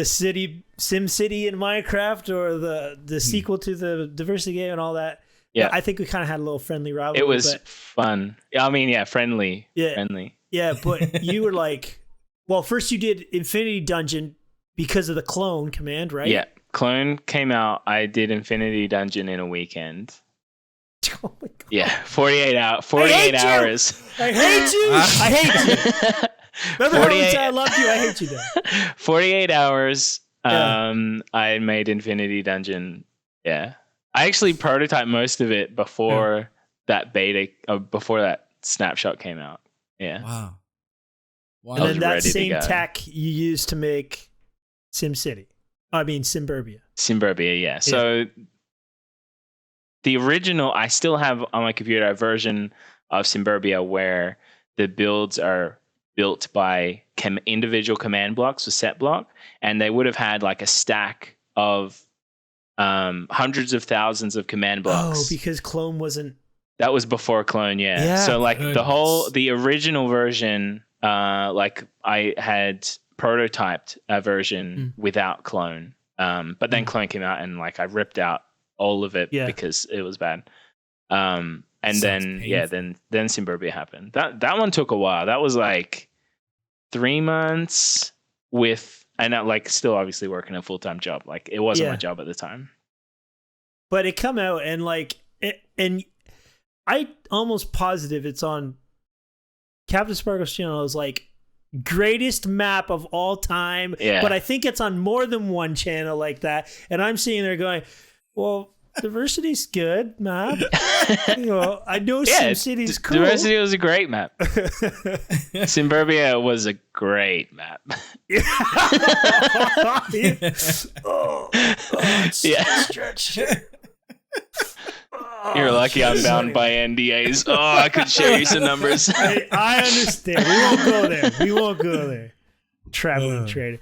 Speaker 3: city, Sim City in Minecraft, or the sequel to the diversity game and all that?
Speaker 5: Yeah.
Speaker 3: I think we kind of had a little friendly rivalry.
Speaker 5: It was fun. I mean, friendly.
Speaker 3: Yeah.
Speaker 5: Friendly.
Speaker 3: Yeah, but you were like, well, first you did Infinity Dungeon because of the clone command, right?
Speaker 5: Yeah. Clone came out. I did Infinity Dungeon in a weekend.
Speaker 3: Oh my God.
Speaker 5: Yeah, 48 hours.
Speaker 3: I hate you. I hate you. Remember how much I loved you? I hate you now.
Speaker 5: 48 hours. I made Infinity Dungeon. Yeah. I actually prototyped most of it before that beta, before that snapshot came out. Yeah.
Speaker 1: Wow.
Speaker 3: And then that same tech you used to make Simburbia.
Speaker 5: Simburbia, yeah. So the original, I still have on my computer a version of Simburbia where the builds are built by individual command blocks with set block, and they would have had like a stack of hundreds of thousands of command blocks.
Speaker 3: Oh, because clone wasn't.
Speaker 5: That was before clone, yeah. So like the original version, like I had prototyped a version without clone, but then clone came out and like I ripped out all of it because it was bad. And then then Simburbia happened. That one took a while. That was like 3 months and I like still obviously working a full-time job. Like it wasn't my job at the time.
Speaker 3: But it come out and like and I almost positive it's on Captain Sparkle's channel is like greatest map of all time. Yeah. But I think it's on more than one channel like that. And I'm sitting there going, well, Diversity's good, map. I know SimCity's cool.
Speaker 5: Diversity was a great map. Simburbia was a great map.
Speaker 3: Stretch.
Speaker 5: You're lucky I'm bound by NDAs. Oh, I could share you some numbers.
Speaker 3: I understand. We won't go there. Traveling trader.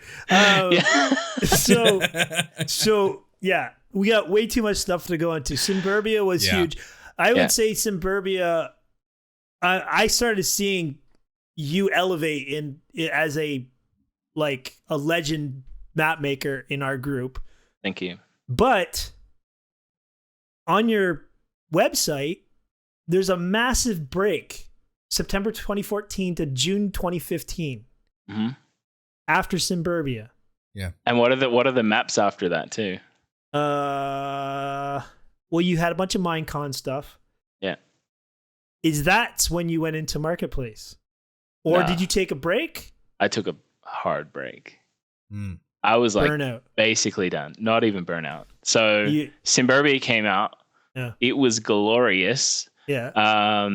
Speaker 3: So yeah, we got way too much stuff to go into. Simburbia was huge. I would say Simburbia. I started seeing you elevate in as a legend map maker in our group.
Speaker 5: Thank you.
Speaker 3: But on your website, there's a massive break, September 2014 to June 2015.
Speaker 5: Mm-hmm.
Speaker 3: After Simburbia.
Speaker 1: Yeah.
Speaker 5: And what are the maps after that too?
Speaker 3: Well, you had a bunch of Minecon stuff.
Speaker 5: Yeah.
Speaker 3: Is that when you went into Marketplace? Or did you take a break?
Speaker 5: I took a hard break.
Speaker 1: Mm.
Speaker 5: I was like
Speaker 3: burnout.
Speaker 5: Basically done. Not even burnout. So Simburbia came out.
Speaker 3: Yeah.
Speaker 5: It was glorious.
Speaker 3: Yeah.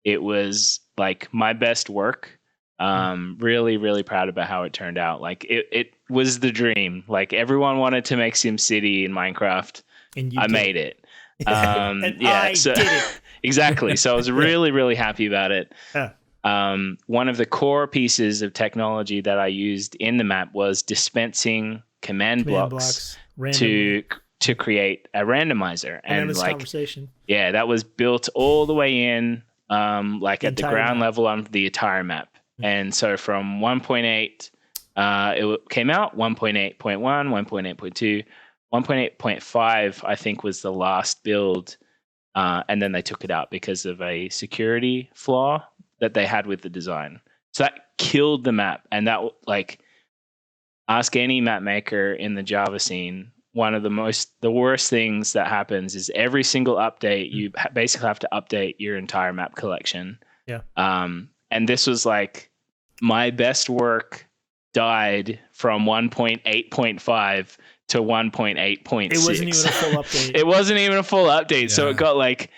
Speaker 5: It was like my best work. Really, really proud about how it turned out. Like it was the dream. Like everyone wanted to make SimCity in Minecraft.
Speaker 3: And
Speaker 5: I made it.
Speaker 3: And I did it.
Speaker 5: Exactly. So I was really, really happy about it.
Speaker 3: Yeah.
Speaker 5: One of the core pieces of technology that I used in the map was dispensing command blocks to create a randomizer. And like
Speaker 3: conversation.
Speaker 5: Yeah, that was built all the way in, like at the ground level on the entire map. And so from 1.8, it came out 1.8.1, 1.8.2, 1.8.5, I think was the last build. And then they took it out because of a security flaw that they had with the design. So that killed the map. And that, like, ask any map maker in the Java scene, one of the worst things that happens is every single update, you basically have to update your entire map collection.
Speaker 3: Yeah.
Speaker 5: And this was like my best work died from 1.8.5 to 1.8.6.
Speaker 3: It wasn't even a full update.
Speaker 5: It wasn't even a full update.
Speaker 1: Yeah.
Speaker 5: So it got like,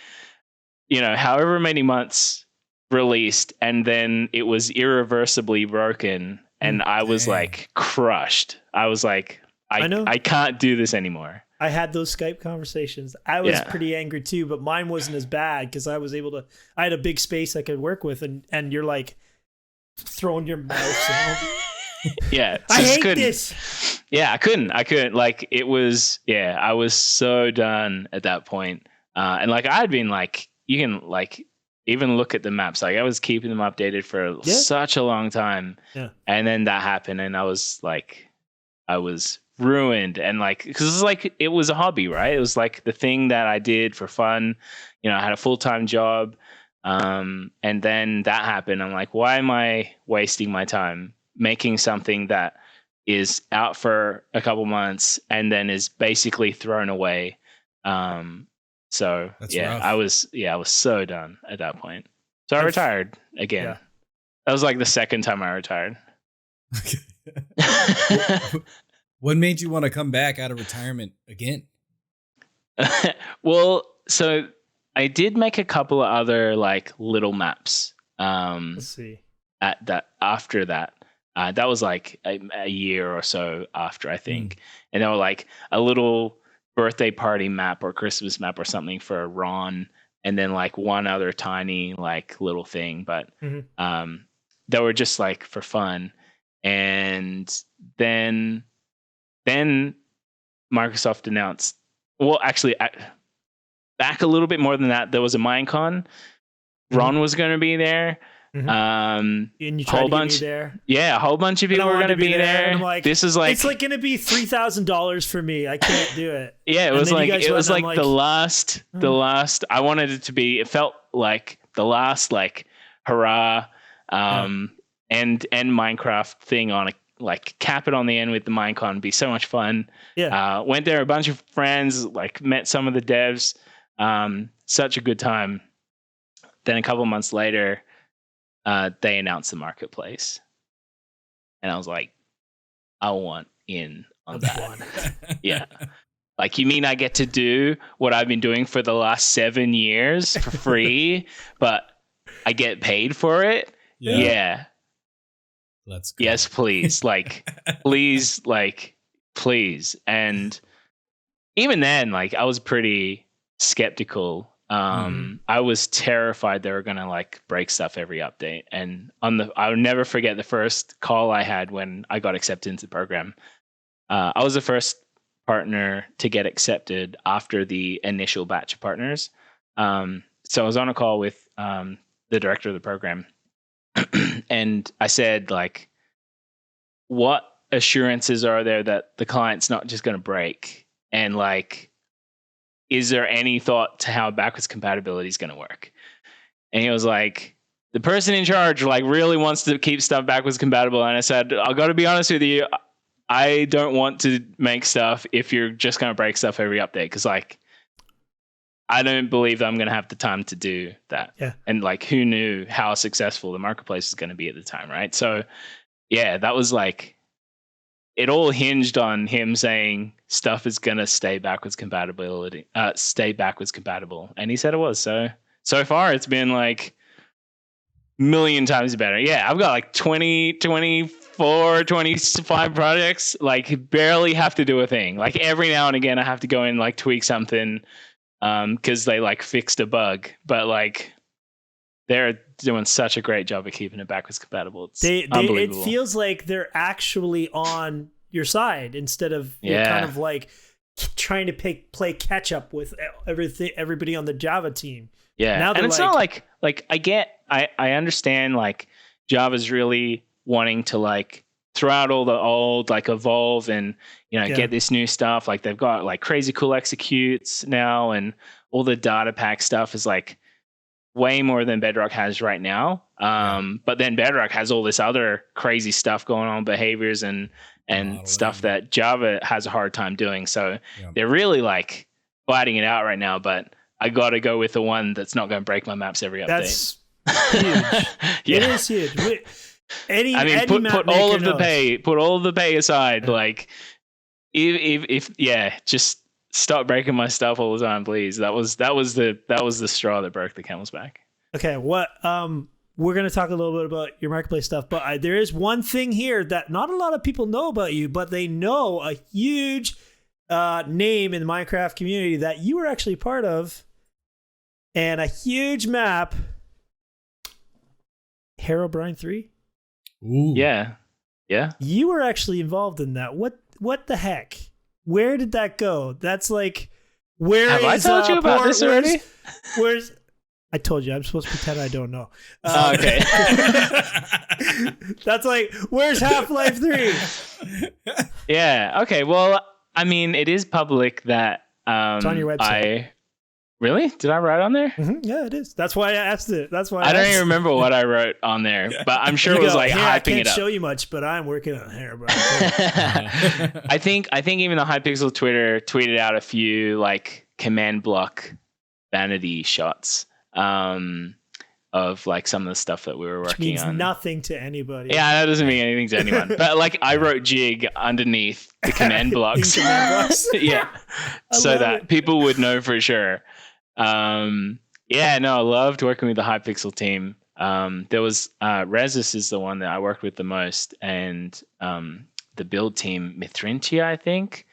Speaker 5: however many months released, and then it was irreversibly broken. And I was like crushed. I was like, I can't do this anymore.
Speaker 3: I had those Skype conversations. I was pretty angry too, but mine wasn't as bad because I had a big space I could work with, and you're like throwing your mouse out.
Speaker 5: Yeah.
Speaker 3: I hate this.
Speaker 5: Yeah, I couldn't. Like it was, I was so done at that point. And like I had been like, you can like even look at the maps. Like I was keeping them updated for such a long time. Yeah. And then that happened and I was ruined. And like, because it's like, it was a hobby, right? It was like the thing that I did for fun. I had a full-time job. And then that happened. I'm like, why am I wasting my time making something that is out for a couple months and then is basically thrown away? So
Speaker 1: That's
Speaker 5: rough. I was so done at that point. So I retired again.
Speaker 3: Yeah.
Speaker 5: That was like the second time I retired.
Speaker 1: What made you want to come back out of retirement again?
Speaker 5: Well, so I did make a couple of other like little maps.
Speaker 3: Let's see.
Speaker 5: After that, that was like a year or so after, I think, and they were like a little birthday party map or Christmas map or something for Ron, and then like one other tiny like little thing, but they were just like for fun. And then Microsoft announced, well, actually, back a little bit more than that, there was a Minecon. Ron was going to be there.
Speaker 3: And you tried to get me there.
Speaker 5: Yeah, a whole bunch of people were going to be there.
Speaker 3: And I'm like,
Speaker 5: this is like,
Speaker 3: it's like going to be $3,000 for me. I can't do it.
Speaker 5: Yeah, it was like the last. I wanted it to be. It felt like the last like hurrah, and Minecraft thing on a like cap it on the end with the Minecon. Be so much fun. Yeah. Went there, a bunch of friends, like met some of the devs. Such a good time. Then a couple months later, they announced the marketplace, and I was like, I want in on that. Yeah. Like, you mean I get to do what I've been doing for the last 7 years for free, but I get paid for it? Yeah.
Speaker 1: Let's go.
Speaker 5: Yes, please. Like, please. And even then, like, I was pretty skeptical. I was terrified they were going to like break stuff every update. And I'll never forget the first call I had when I got accepted into the program. I was the first partner to get accepted after the initial batch of partners. So I was on a call with the director of the program, and I said, like, what assurances are there that the client's not just going to break? And like, is there any thought to how backwards compatibility is going to work? And he was like, the person in charge like really wants to keep stuff backwards compatible. And I said, I got to be honest with you, I don't want to make stuff if you're just going to break stuff every update, because like, I don't believe that I'm going to have the time to do that.
Speaker 3: Yeah.
Speaker 5: And like, who knew how successful the marketplace was going to be at the time, right? So yeah, that was like, it all hinged on him saying stuff is going to stay backwards compatible. And he said it was. So far it's been like a million times better. Yeah, I've got like 20, 24, 25 projects, like barely have to do a thing. Like every now and again I have to go in like tweak something because they like fixed a bug. But like, they're doing such a great job of keeping it backwards compatible. It's unbelievable.
Speaker 3: It feels like they're actually on your side instead of you're kind of like trying to play catch up with everybody on the Java team.
Speaker 5: Yeah,
Speaker 3: now
Speaker 5: and it's not like I understand like Java's really wanting to like throw out all the old, like evolve and get this new stuff. Like they've got like crazy cool executes now, and all the data pack stuff is like way more than Bedrock has right now. But then Bedrock has all this other crazy stuff going on, behaviors and stuff that Java has a hard time doing. So they're really like fighting it out right now, but I got to go with the one that's not going to break my maps every update.
Speaker 3: That's huge. It is huge.
Speaker 5: Put all of the pay aside. Like if just stop breaking my stuff all the time, please. That was the straw that broke the camel's back.
Speaker 3: Okay, we're going to talk a little bit about your marketplace stuff, but there is one thing here that not a lot of people know about you, but they know a huge name in the Minecraft community that you were actually part of, and a huge map. Herobrine 3?
Speaker 5: Ooh. Yeah.
Speaker 3: You were actually involved in that. What the heck? Where did that go? That's like,
Speaker 5: have I told you about this already?
Speaker 3: Where's I told you, I'm supposed to pretend I don't know.
Speaker 5: Okay.
Speaker 3: That's like, where's Half-Life 3?
Speaker 5: Yeah. Okay. Well, I mean, it is public that
Speaker 3: it's on your website.
Speaker 5: Really? Did I write on there?
Speaker 3: Mm-hmm. Yeah, it is. That's why I asked it. That's why
Speaker 5: I don't even remember what I wrote on there, but I'm sure it was like hyping it up.
Speaker 3: I can't show you much, but I'm working on hair, bro.
Speaker 5: I think even the Hypixel Twitter tweeted out a few like command block vanity shots of like some of the stuff that we were working on.
Speaker 3: Nothing to anybody.
Speaker 5: Yeah, that doesn't mean anything to anyone. But like, I wrote jig underneath the command blocks. Yeah, so that people would know for sure. I loved working with the Hypixel team. There was Rezus is the one that I worked with the most, and the build team, Mithrintia, I think,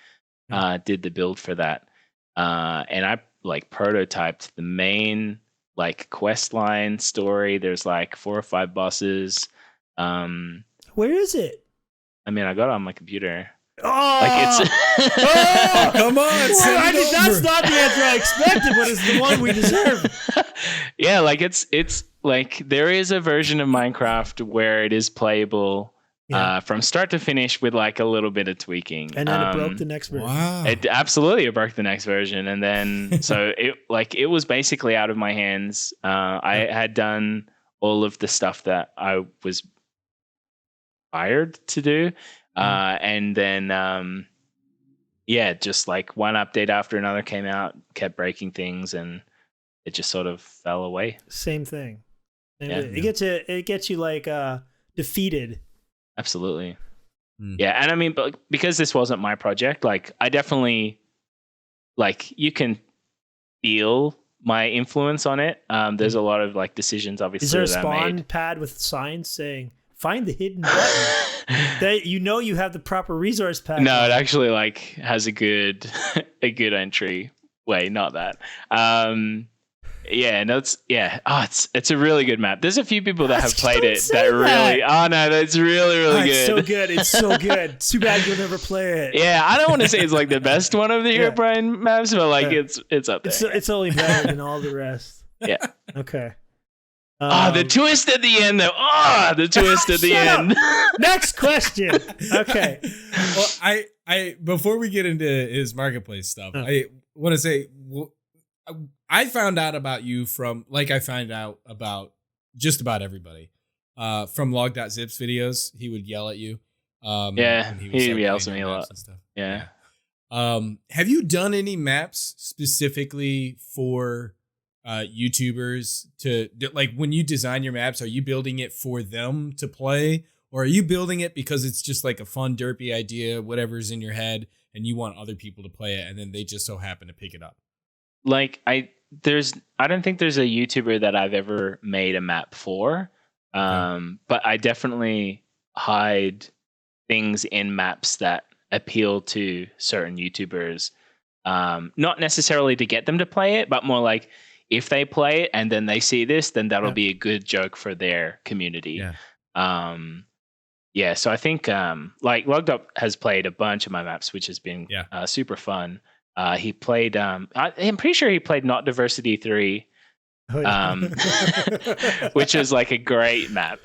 Speaker 5: did the build for that. And I like prototyped the main like quest line story. There's like 4 or 5 bosses.
Speaker 3: Where is it?
Speaker 5: I mean, I got it on my computer.
Speaker 3: Oh,
Speaker 5: like it's
Speaker 1: come on!
Speaker 3: That's not the answer I expected, but it's the one we deserve.
Speaker 5: Yeah, like it's like there is a version of Minecraft where it is playable from start to finish with like a little bit of tweaking.
Speaker 3: And then it broke the next version.
Speaker 1: Wow!
Speaker 5: It broke the next version, and then so it was basically out of my hands. I had done all of the stuff that I was hired to do. And then, just like one update after another came out, kept breaking things, and it just sort of fell away.
Speaker 3: Same thing. It gets you like defeated.
Speaker 5: Absolutely. Yeah, and I mean, but because this wasn't my project, like I definitely like you can feel my influence on it. There's a lot of like decisions, obviously.
Speaker 3: Is there a
Speaker 5: that I
Speaker 3: spawn
Speaker 5: made.
Speaker 3: pad with signs saying "Find the hidden button"? That you have the proper resource pack.
Speaker 5: No, it actually like has a good entry way. Not that. Yeah, no, it's a really good map. There's a few people that have played it that really. Oh no, that's really good.
Speaker 3: It's so good. It's so good. Too bad you'll never play it.
Speaker 5: Yeah, I don't want to say it's like the best one of the European maps, but like it's up there.
Speaker 3: It's only better than all the rest.
Speaker 5: Yeah.
Speaker 3: Okay.
Speaker 5: The twist at the end, though. The twist at the end.
Speaker 3: Next question. Okay.
Speaker 1: Well, I before we get into his marketplace stuff, I want to say I found out about you from, like I find out about just about everybody, from log.zips videos. He would yell at you.
Speaker 5: He yells at me a lot.
Speaker 1: And stuff.
Speaker 5: Yeah.
Speaker 1: Have you done any maps specifically for YouTubers to, like, when you design your maps, are you building it for them to play, or are you building it because it's just like a fun derpy idea, whatever's in your head, and you want other people to play it, and then they just so happen to pick it up?
Speaker 5: Like I don't think there's a YouTuber that I've ever made a map for. But I definitely hide things in maps that appeal to certain YouTubers. Not necessarily to get them to play it, but more like if they play it and then they see this, then that'll be a good joke for their community. So I think like Logged Up has played a bunch of my maps, which has been super fun. He played I'm pretty sure he played Not Diversity 3, which is like a great map.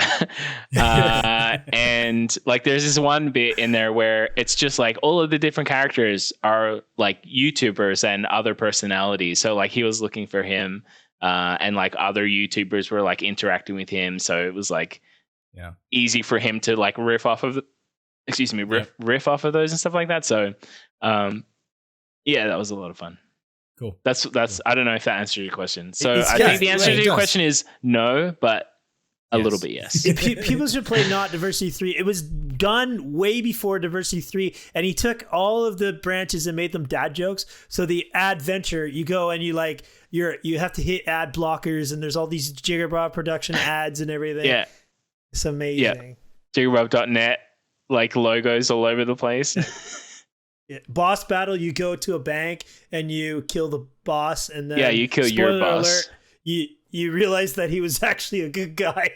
Speaker 5: And like there's this one bit in there where it's just like all of the different characters are like YouTubers and other personalities. So like he was looking for him, and like other YouTubers were like interacting with him. So it was like easy for him to like riff off of those and stuff like that. So that was a lot of fun.
Speaker 1: Cool.
Speaker 5: That's I don't know if that answered your question. So I think the answer to your question is no, but a little bit yes.
Speaker 3: People should play Not Diversity 3. It was done way before Diversity 3, and he took all of the branches and made them dad jokes. So the adventure, you go and you have to hit ad blockers, and there's all these Jigarbov production ads and everything. Yeah. It's amazing.
Speaker 5: Yeah. Jigarbov.net, like logos all over the place.
Speaker 3: Boss battle, you go to a bank and you kill the boss, and then
Speaker 5: you kill your boss.
Speaker 3: Alert, you realize that he was actually a good guy.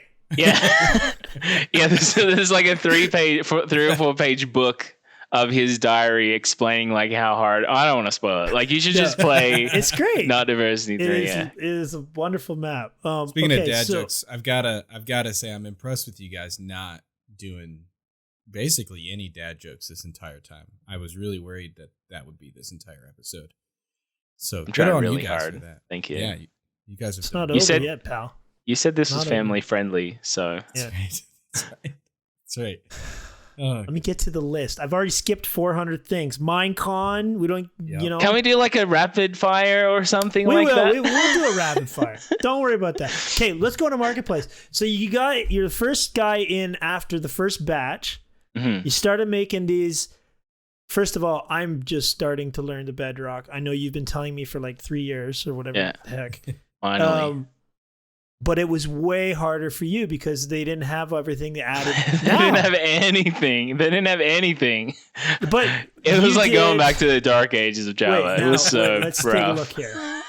Speaker 5: There's like a 3 or 4 page book of his diary explaining like how hard. I don't want to spoil it. Like you should just play.
Speaker 3: It's great.
Speaker 5: Not Diversity 3.
Speaker 3: It is a wonderful map.
Speaker 1: Speaking of dad jokes, I've gotta say I'm impressed with you guys not doing basically any dad jokes this entire time. I was really worried that would be this entire episode. So
Speaker 5: I'm trying really hard. For that. Thank you.
Speaker 1: Yeah, you guys have.
Speaker 3: It's not over yet, pal.
Speaker 5: You said this was family friendly, so
Speaker 1: that's right.
Speaker 3: Let me get to the list. I've already skipped 400 things. Minecon, we don't,
Speaker 5: Can we do like a rapid fire or something like that?
Speaker 3: We'll do a rapid fire. Don't worry about that. Okay, let's go to Marketplace. So you're the first guy in after the first batch.
Speaker 5: Mm-hmm.
Speaker 3: You started making these. First of all, I'm just starting to learn the Bedrock. I know you've been telling me for like 3 years or whatever the heck.
Speaker 5: Finally.
Speaker 3: But it was way harder for you because they didn't have everything they added.
Speaker 5: They didn't have anything.
Speaker 3: But
Speaker 5: it was like going back to the dark ages of Java. It was so
Speaker 3: let's
Speaker 5: rough.
Speaker 3: take a look here.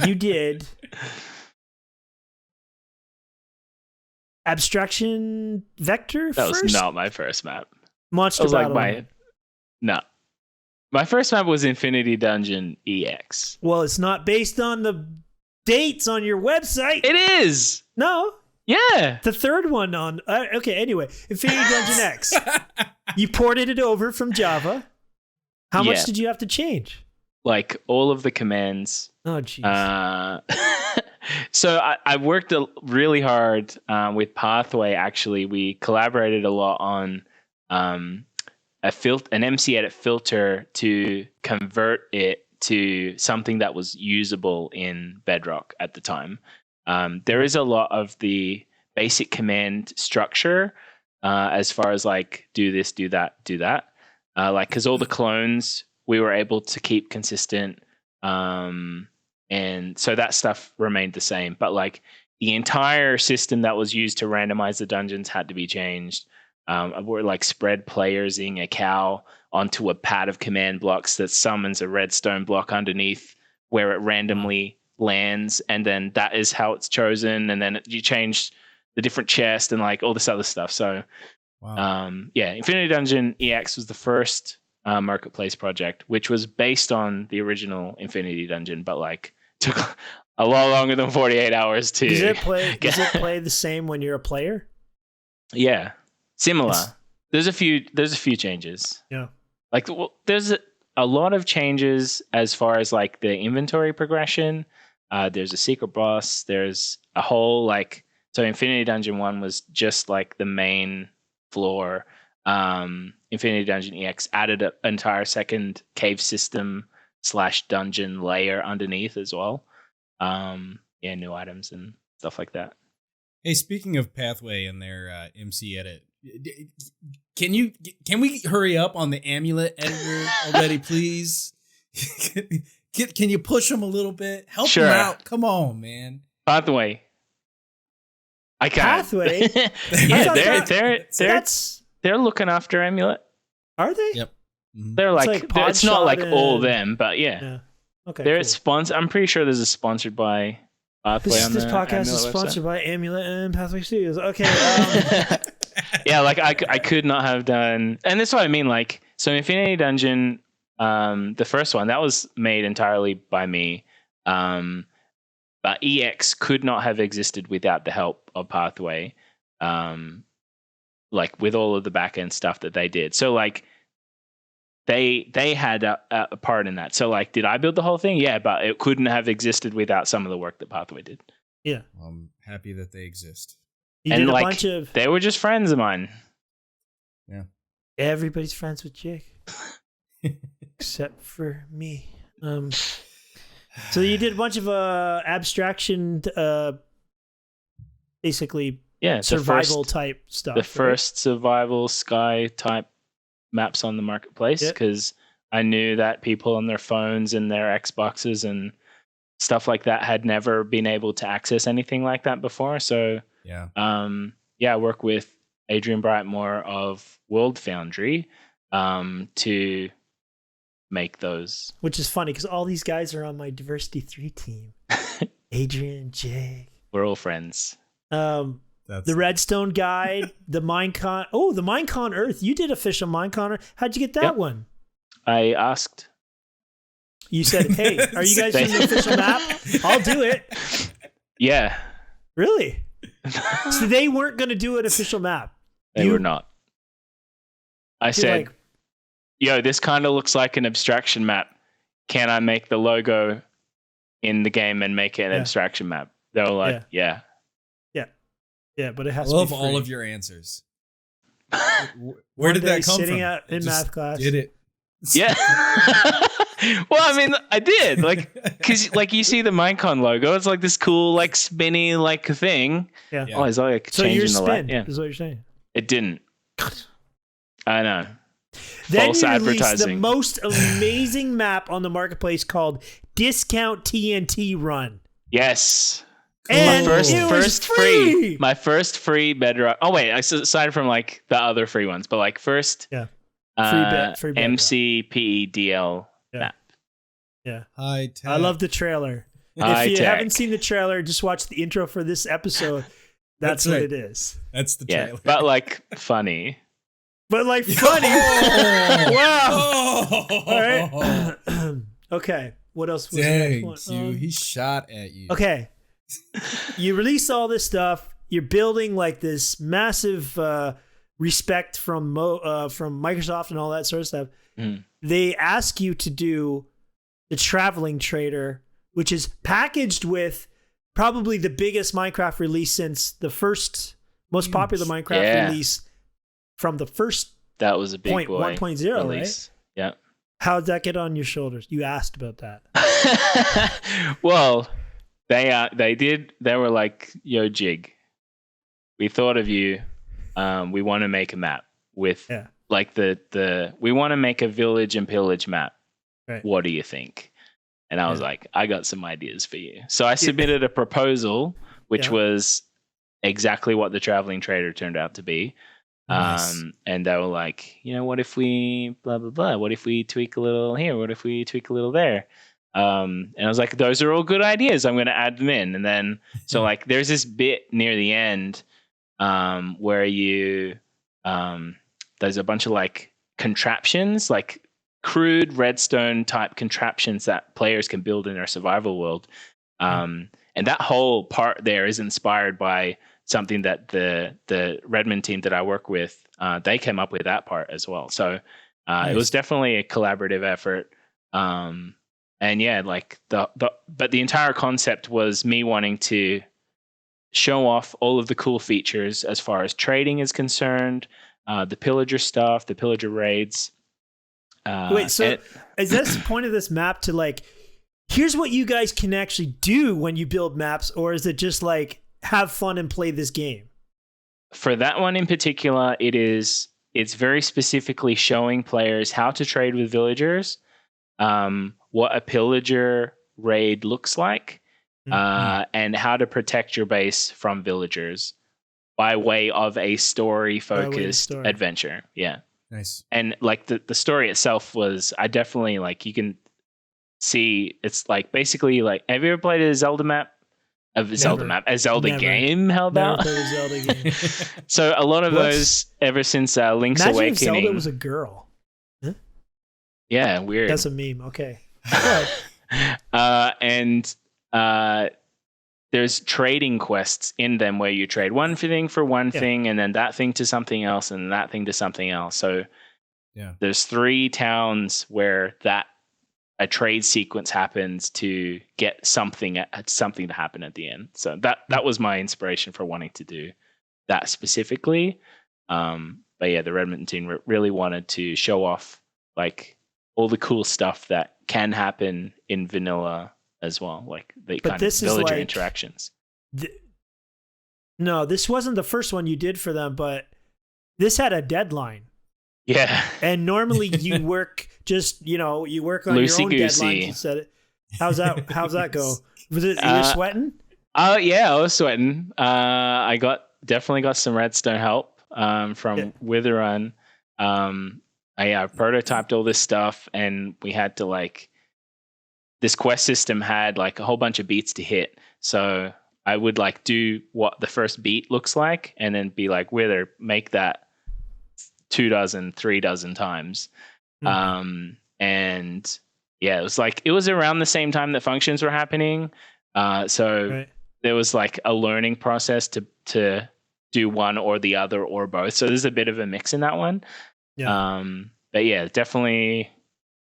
Speaker 3: You did Abstraction Vector
Speaker 5: That
Speaker 3: first?
Speaker 5: was not my first map.
Speaker 3: Monster Battle.
Speaker 5: My first map was Infinity Dungeon EX.
Speaker 3: Well, it's not based on the dates on your website.
Speaker 5: It is.
Speaker 3: No.
Speaker 5: Yeah.
Speaker 3: The third one on... okay, anyway. Infinity Dungeon X. You ported it over from Java. How much did you have to change?
Speaker 5: Like all of the commands.
Speaker 3: Oh, jeez.
Speaker 5: So I worked really hard with Pathway, actually. We collaborated a lot on an MC edit filter to convert it to something that was usable in Bedrock at the time. There is a lot of the basic command structure as far as like do this, do that, do that. Like, because all the clones we were able to keep consistent. And so that stuff remained the same. But like the entire system that was used to randomize the dungeons had to be changed. We're like spread playersing a cow onto a pad of command blocks that summons a redstone block underneath where it randomly lands, and then that is how it's chosen. And then you change the different chest and like all this other stuff. So Infinity Dungeon EX was the first marketplace project, which was based on the original Infinity Dungeon, but like took a lot longer than 48 hours to
Speaker 3: Does it play the same when you're a player?
Speaker 5: Yeah, similar. There's a few changes.
Speaker 3: Yeah,
Speaker 5: like there's a lot of changes as far as like the inventory progression. There's a secret boss. There's a whole so Infinity Dungeon 1 was just like the main floor. Infinity Dungeon EX added an entire second cave system / dungeon layer underneath as well. New items and stuff like that.
Speaker 1: Hey, speaking of Pathway and their MC edit, can we hurry up on the amulet editor already, please? Can you push them a little bit? Help them out. Come on, man.
Speaker 5: Pathway. I can't.
Speaker 3: Pathway?
Speaker 5: They're looking after amulet.
Speaker 3: Are they?
Speaker 1: Yep. Mm-hmm.
Speaker 5: They're it's not like all them, but yeah.
Speaker 3: Okay.
Speaker 5: They're sponsored. I'm pretty sure there's a sponsored by Pathway on
Speaker 3: this
Speaker 5: the
Speaker 3: podcast
Speaker 5: Amulet
Speaker 3: is sponsored
Speaker 5: website.
Speaker 3: by Amulet and Pathway Studios. Okay.
Speaker 5: Yeah, I could not have done, and that's what I mean. Like, so Infinity Dungeon, the first one that was made entirely by me, but EX could not have existed without the help of Pathway, like with all of the back end stuff that they did. So like, they had a part in that. So like, did I build the whole thing? Yeah, but it couldn't have existed without some of the work that Pathway did.
Speaker 3: Yeah,
Speaker 1: I'm happy that they exist.
Speaker 3: You did a bunch of.
Speaker 5: They were just friends of mine.
Speaker 1: Yeah.
Speaker 3: Everybody's friends with Jake, except for me. So you did a bunch of abstraction, basically, survival type stuff.
Speaker 5: The first survival sky type maps on the marketplace, because I knew that people on their phones and their Xboxes and stuff like that had never been able to access anything like that before. So I work with Adrian Brightmore of World Foundry to make those.
Speaker 3: Which is funny because all these guys are on my Diversity 3 team. Adrian, Jake.
Speaker 5: We're all friends.
Speaker 3: The Redstone Guide, the Minecon. Oh, the Minecon Earth. You did official Minecon Earth. How'd you get that one?
Speaker 5: I asked.
Speaker 3: You said, hey, are you guys doing the official map? I'll do it.
Speaker 5: Yeah.
Speaker 3: Really? So they weren't going to do an official map.
Speaker 5: They were not. I said, yo, this kind of looks like an abstraction map. Can I make the logo in the game and make it an abstraction map? They were like, yeah.
Speaker 3: Yeah, but it has
Speaker 1: to be
Speaker 3: free.
Speaker 1: All of your answers. Where did that come
Speaker 3: sitting
Speaker 1: from?
Speaker 3: Out in math class.
Speaker 1: Did it?
Speaker 5: Yeah. Well, I mean, I did. Like, because like you see the Minecon logo, it's like this cool, like spinny, like thing.
Speaker 3: Yeah.
Speaker 5: Oh, it's like
Speaker 3: so
Speaker 5: changing
Speaker 3: your
Speaker 5: the
Speaker 3: spin
Speaker 5: light. Yeah.
Speaker 3: is what you're saying.
Speaker 5: It didn't. I know.
Speaker 3: Then
Speaker 5: False
Speaker 3: you released
Speaker 5: advertising.
Speaker 3: the most amazing map on the marketplace called Discount TNT Run.
Speaker 5: Yes.
Speaker 3: And
Speaker 5: my first free. My first free Bedrock. Oh wait, aside from like the other free ones, but like first
Speaker 3: free
Speaker 5: MCPEDL map.
Speaker 3: Yeah.
Speaker 1: High tech.
Speaker 3: I love the trailer. If you haven't seen the trailer, just watch the intro for this episode. That's what it is.
Speaker 1: That's the trailer.
Speaker 5: Yeah, but like funny.
Speaker 3: But like funny. Wow.
Speaker 1: Oh.
Speaker 3: All right. Okay. What else was
Speaker 1: Dang, Q, he shot at you.
Speaker 3: Okay. You release all this stuff. You're building like this massive respect from Microsoft and all that sort of stuff. They ask you to do the Traveling Trader, which is packaged with probably the biggest Minecraft release since the first most popular Minecraft release from the first.
Speaker 5: That was a big boy
Speaker 3: 1.0
Speaker 5: release.
Speaker 3: Right?
Speaker 5: Yeah.
Speaker 3: How'd that get on your shoulders? You asked about that.
Speaker 5: Well, they did. They were like, "Yo, Jig, we thought of you. We want to make a map with like the we want to make a village and pillage map
Speaker 3: Right.
Speaker 5: What do you think? And I was like, I got some ideas for you. So I submitted a proposal, which was exactly what the traveling trader turned out to be.
Speaker 1: Nice.
Speaker 5: And they were like, what if we blah, blah, blah? What if we tweak a little here? What if we tweak a little there? And I was like, those are all good ideas. I'm going to add them in. And then, so like, there's this bit near the end where there's a bunch of like contraptions, like crude redstone type contraptions that players can build in their survival world. And that whole part there is inspired by something that the Redmond team that I work with, they came up with that part as well. So it was definitely a collaborative effort. And yeah, like but the entire concept was me wanting to show off all of the cool features as far as trading is concerned, the pillager stuff, the pillager raids.
Speaker 3: Wait, so is this the point of this map to like, here's what you guys can actually do when you build maps, or is it just like have fun and play this game?
Speaker 5: For that one in particular, it's very specifically showing players how to trade with villagers, what a pillager raid looks like, and how to protect your base from villagers by way of a story-focused adventure. Yeah.
Speaker 1: Nice.
Speaker 5: And like the story itself was, I definitely like, you can see it's like basically like, have you ever played a Zelda map? A Zelda game? How about?
Speaker 3: Never played a Zelda game.
Speaker 5: So a lot of those ever since Link's Awakening.
Speaker 3: Imagine if Zelda was a girl. Huh?
Speaker 5: Yeah, weird.
Speaker 3: That's a meme. Okay.
Speaker 5: And there's trading quests in them where you trade one thing for one thing, and then that thing to something else, and that thing to something else. So there's 3 towns where a trade sequence happens to get something to happen at the end. So that was my inspiration for wanting to do that specifically. But yeah, the Redmond team really wanted to show off like all the cool stuff that can happen in vanilla as well, like the kind of villager interactions.
Speaker 3: No, this wasn't the first one you did for them, but this had a deadline.
Speaker 5: Yeah.
Speaker 3: And normally you work you work on
Speaker 5: Loosey
Speaker 3: your own
Speaker 5: goosey.
Speaker 3: deadline. How's that go? Was it you were sweating?
Speaker 5: Oh yeah, I was sweating. I definitely got some redstone help from Witherun. I prototyped all this stuff, and we had to like, this quest system had like a whole bunch of beats to hit. So I would like do what the first beat looks like, and then be like, Wither, make that 2 dozen, 3 dozen times. And yeah, it was around the same time that functions were happening. So there was like a learning process to do one or the other or both. So there's a bit of a mix in that one. Yeah. But yeah, definitely.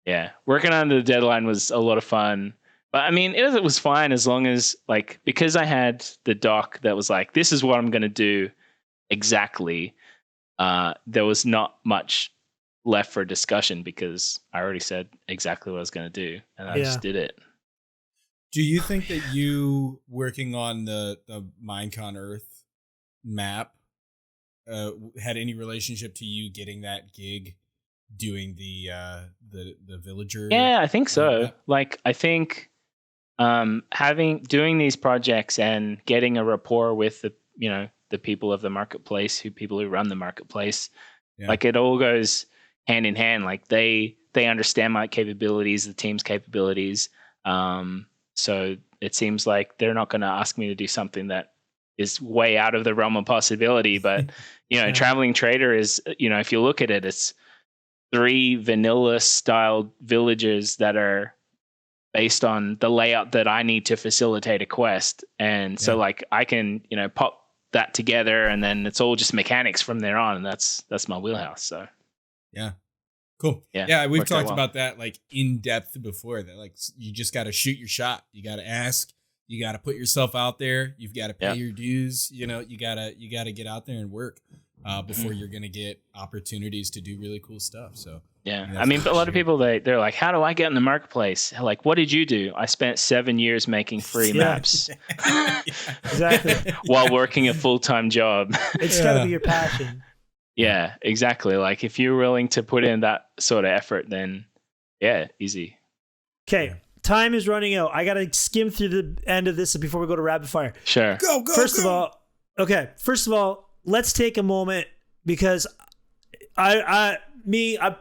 Speaker 5: Yeah. Working under the deadline was a lot of fun, but I mean, it was fine as long as like, because I had the doc that was like, this is what I'm going to do exactly. There was not much left for discussion because I already said exactly what I was going to do, and I just did it.
Speaker 1: Do you think that you working on the Minecon Earth map had any relationship to you getting that gig doing the villager?
Speaker 5: Yeah, I think so. Like, I think doing these projects and getting a rapport with the people of the marketplace, people who run the marketplace, like it all goes hand in hand. Like they understand my capabilities, the team's capabilities. So it seems like they're not going to ask me to do something that is way out of the realm of possibility. But, Traveling Trader is, if you look at it, it's 3 vanilla styled villages that are based on the layout that I need to facilitate a quest. And so like I can, pop that together, and then it's all just mechanics from there on. And that's my wheelhouse. So
Speaker 1: yeah. Cool. Yeah, we've talked about that like in depth before. That like you just got to shoot your shot. You got to ask. You got to put yourself out there. You've got to pay your dues. You gotta get out there and work before you're gonna get opportunities to do really cool stuff. So
Speaker 5: I mean, a lot of people they're like, how do I get in the marketplace? Like, what did you do? I spent 7 years making free maps.
Speaker 3: Exactly.
Speaker 5: While working a full-time job.
Speaker 3: It's gotta be your passion.
Speaker 5: Yeah, exactly. Like if you're willing to put in that sort of effort, then easy.
Speaker 3: Okay, time is running out. I gotta skim through the end of this before we go to rapid fire.
Speaker 5: Sure.
Speaker 1: Go.
Speaker 3: First of all, let's take a moment because I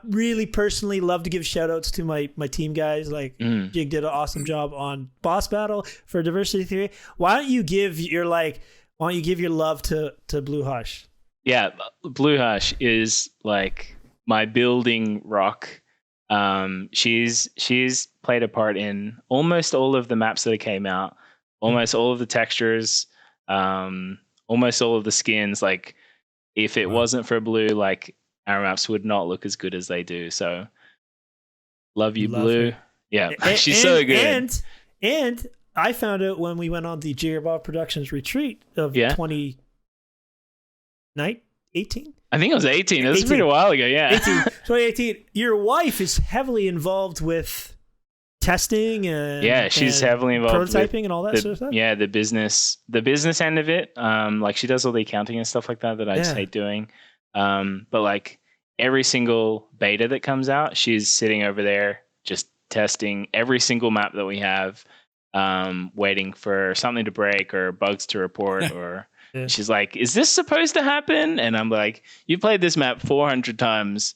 Speaker 3: really personally love to give shout outs to my team guys. Like Jig did an awesome job on Boss Battle for Diversity Theory. Why don't you give your love to Blue Hush?
Speaker 5: Yeah, Blue Hush is like my building rock. She's played a part in almost all of the maps that came out, almost all of the textures, almost all of the skins. Like if it wasn't for Blue, like our maps would not look as good as they do. So love you, Blue. Her. Yeah, she's so good.
Speaker 3: And I found out when we went on the Jigarbov Productions retreat of 2018.
Speaker 5: I think it was 18. It was been a while ago. Yeah,
Speaker 3: 2018. Your wife is heavily involved with testing and
Speaker 5: she's heavly involved
Speaker 3: prototyping and all that sort of stuff.
Speaker 5: Yeah, the business end of it. Like she does all the accounting and stuff like that I just hate doing. But like every single beta that comes out, she's sitting over there just testing every single map that we have, waiting for something to break or bugs to report or she's like, is this supposed to happen? And I'm like, you played this map 400 times.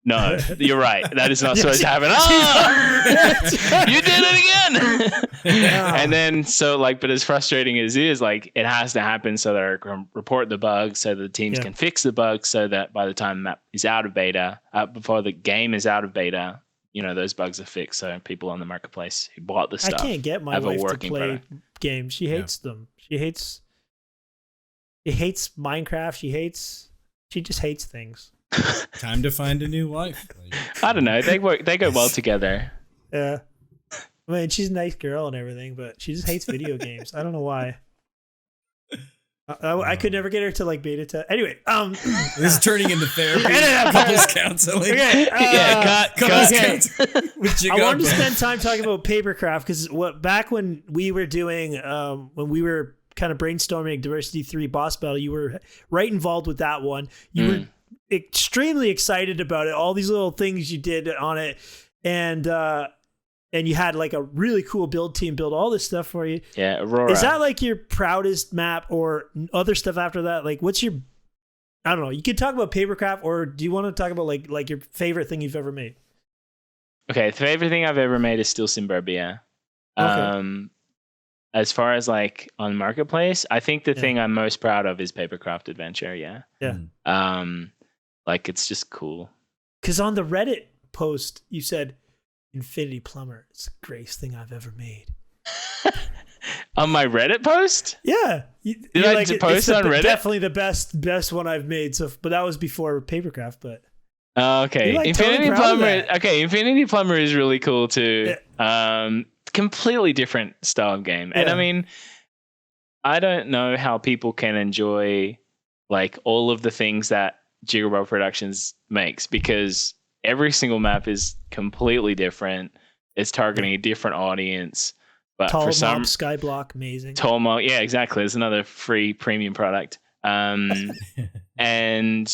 Speaker 5: No, you're right. That is not supposed to happen. Oh, you did it again. And then, so like, but as frustrating as it is, like, it has to happen so that I can report the bugs so that the teams can fix the bugs so that by the time the map is out of beta, before the game is out of beta, those bugs are fixed. So people on the marketplace who bought the stuff.
Speaker 3: I can't get my wife to play games. She hates them. She hates Minecraft. She just hates things.
Speaker 1: Time to find a new wife.
Speaker 5: I don't know. They go well together.
Speaker 3: Yeah. I mean, she's a nice girl and everything, but she just hates video games. I don't know why. I could never get her to like beta test. Anyway,
Speaker 1: this is turning into therapy. Couples counseling.
Speaker 3: Okay,
Speaker 1: couples counseling.
Speaker 3: I wanted to spend time talking about Papercraft because back when we were doing when we were kind of brainstorming Diversity 3 boss battle, you were right involved with that one. You were extremely excited about it, all these little things you did on it, and you had like a really cool build team build all this stuff for you.
Speaker 5: Yeah, Aurora.
Speaker 3: Is that like your proudest map or other stuff after that? Like what's your, I don't know, you could talk about Papercraft, or do you want to talk about like your favorite thing you've ever made?
Speaker 5: Okay, the favorite thing I've ever made is still Simburbia.
Speaker 3: Okay.
Speaker 5: As far as like on Marketplace, I think the thing I'm most proud of is Papercraft Adventure. Yeah. Like it's just cool. Because
Speaker 3: on the Reddit post, you said Infinity Plumber, it's the greatest thing I've ever made.
Speaker 5: On my Reddit post?
Speaker 3: Yeah.
Speaker 5: Did I post on Reddit?
Speaker 3: Definitely the best one I've made. So, but that was before Papercraft. But
Speaker 5: okay, Infinity Plumber. Okay, Infinity Plumber is really cool too. Yeah. Completely different style of game, and I mean, I don't know how people can enjoy like all of the things that Jigarbov Productions makes, because every single map is completely different. It's targeting a different audience. But
Speaker 3: Tall
Speaker 5: for some
Speaker 3: Skyblock, amazing.
Speaker 5: Tall Mob, yeah, exactly. There's another free premium product. And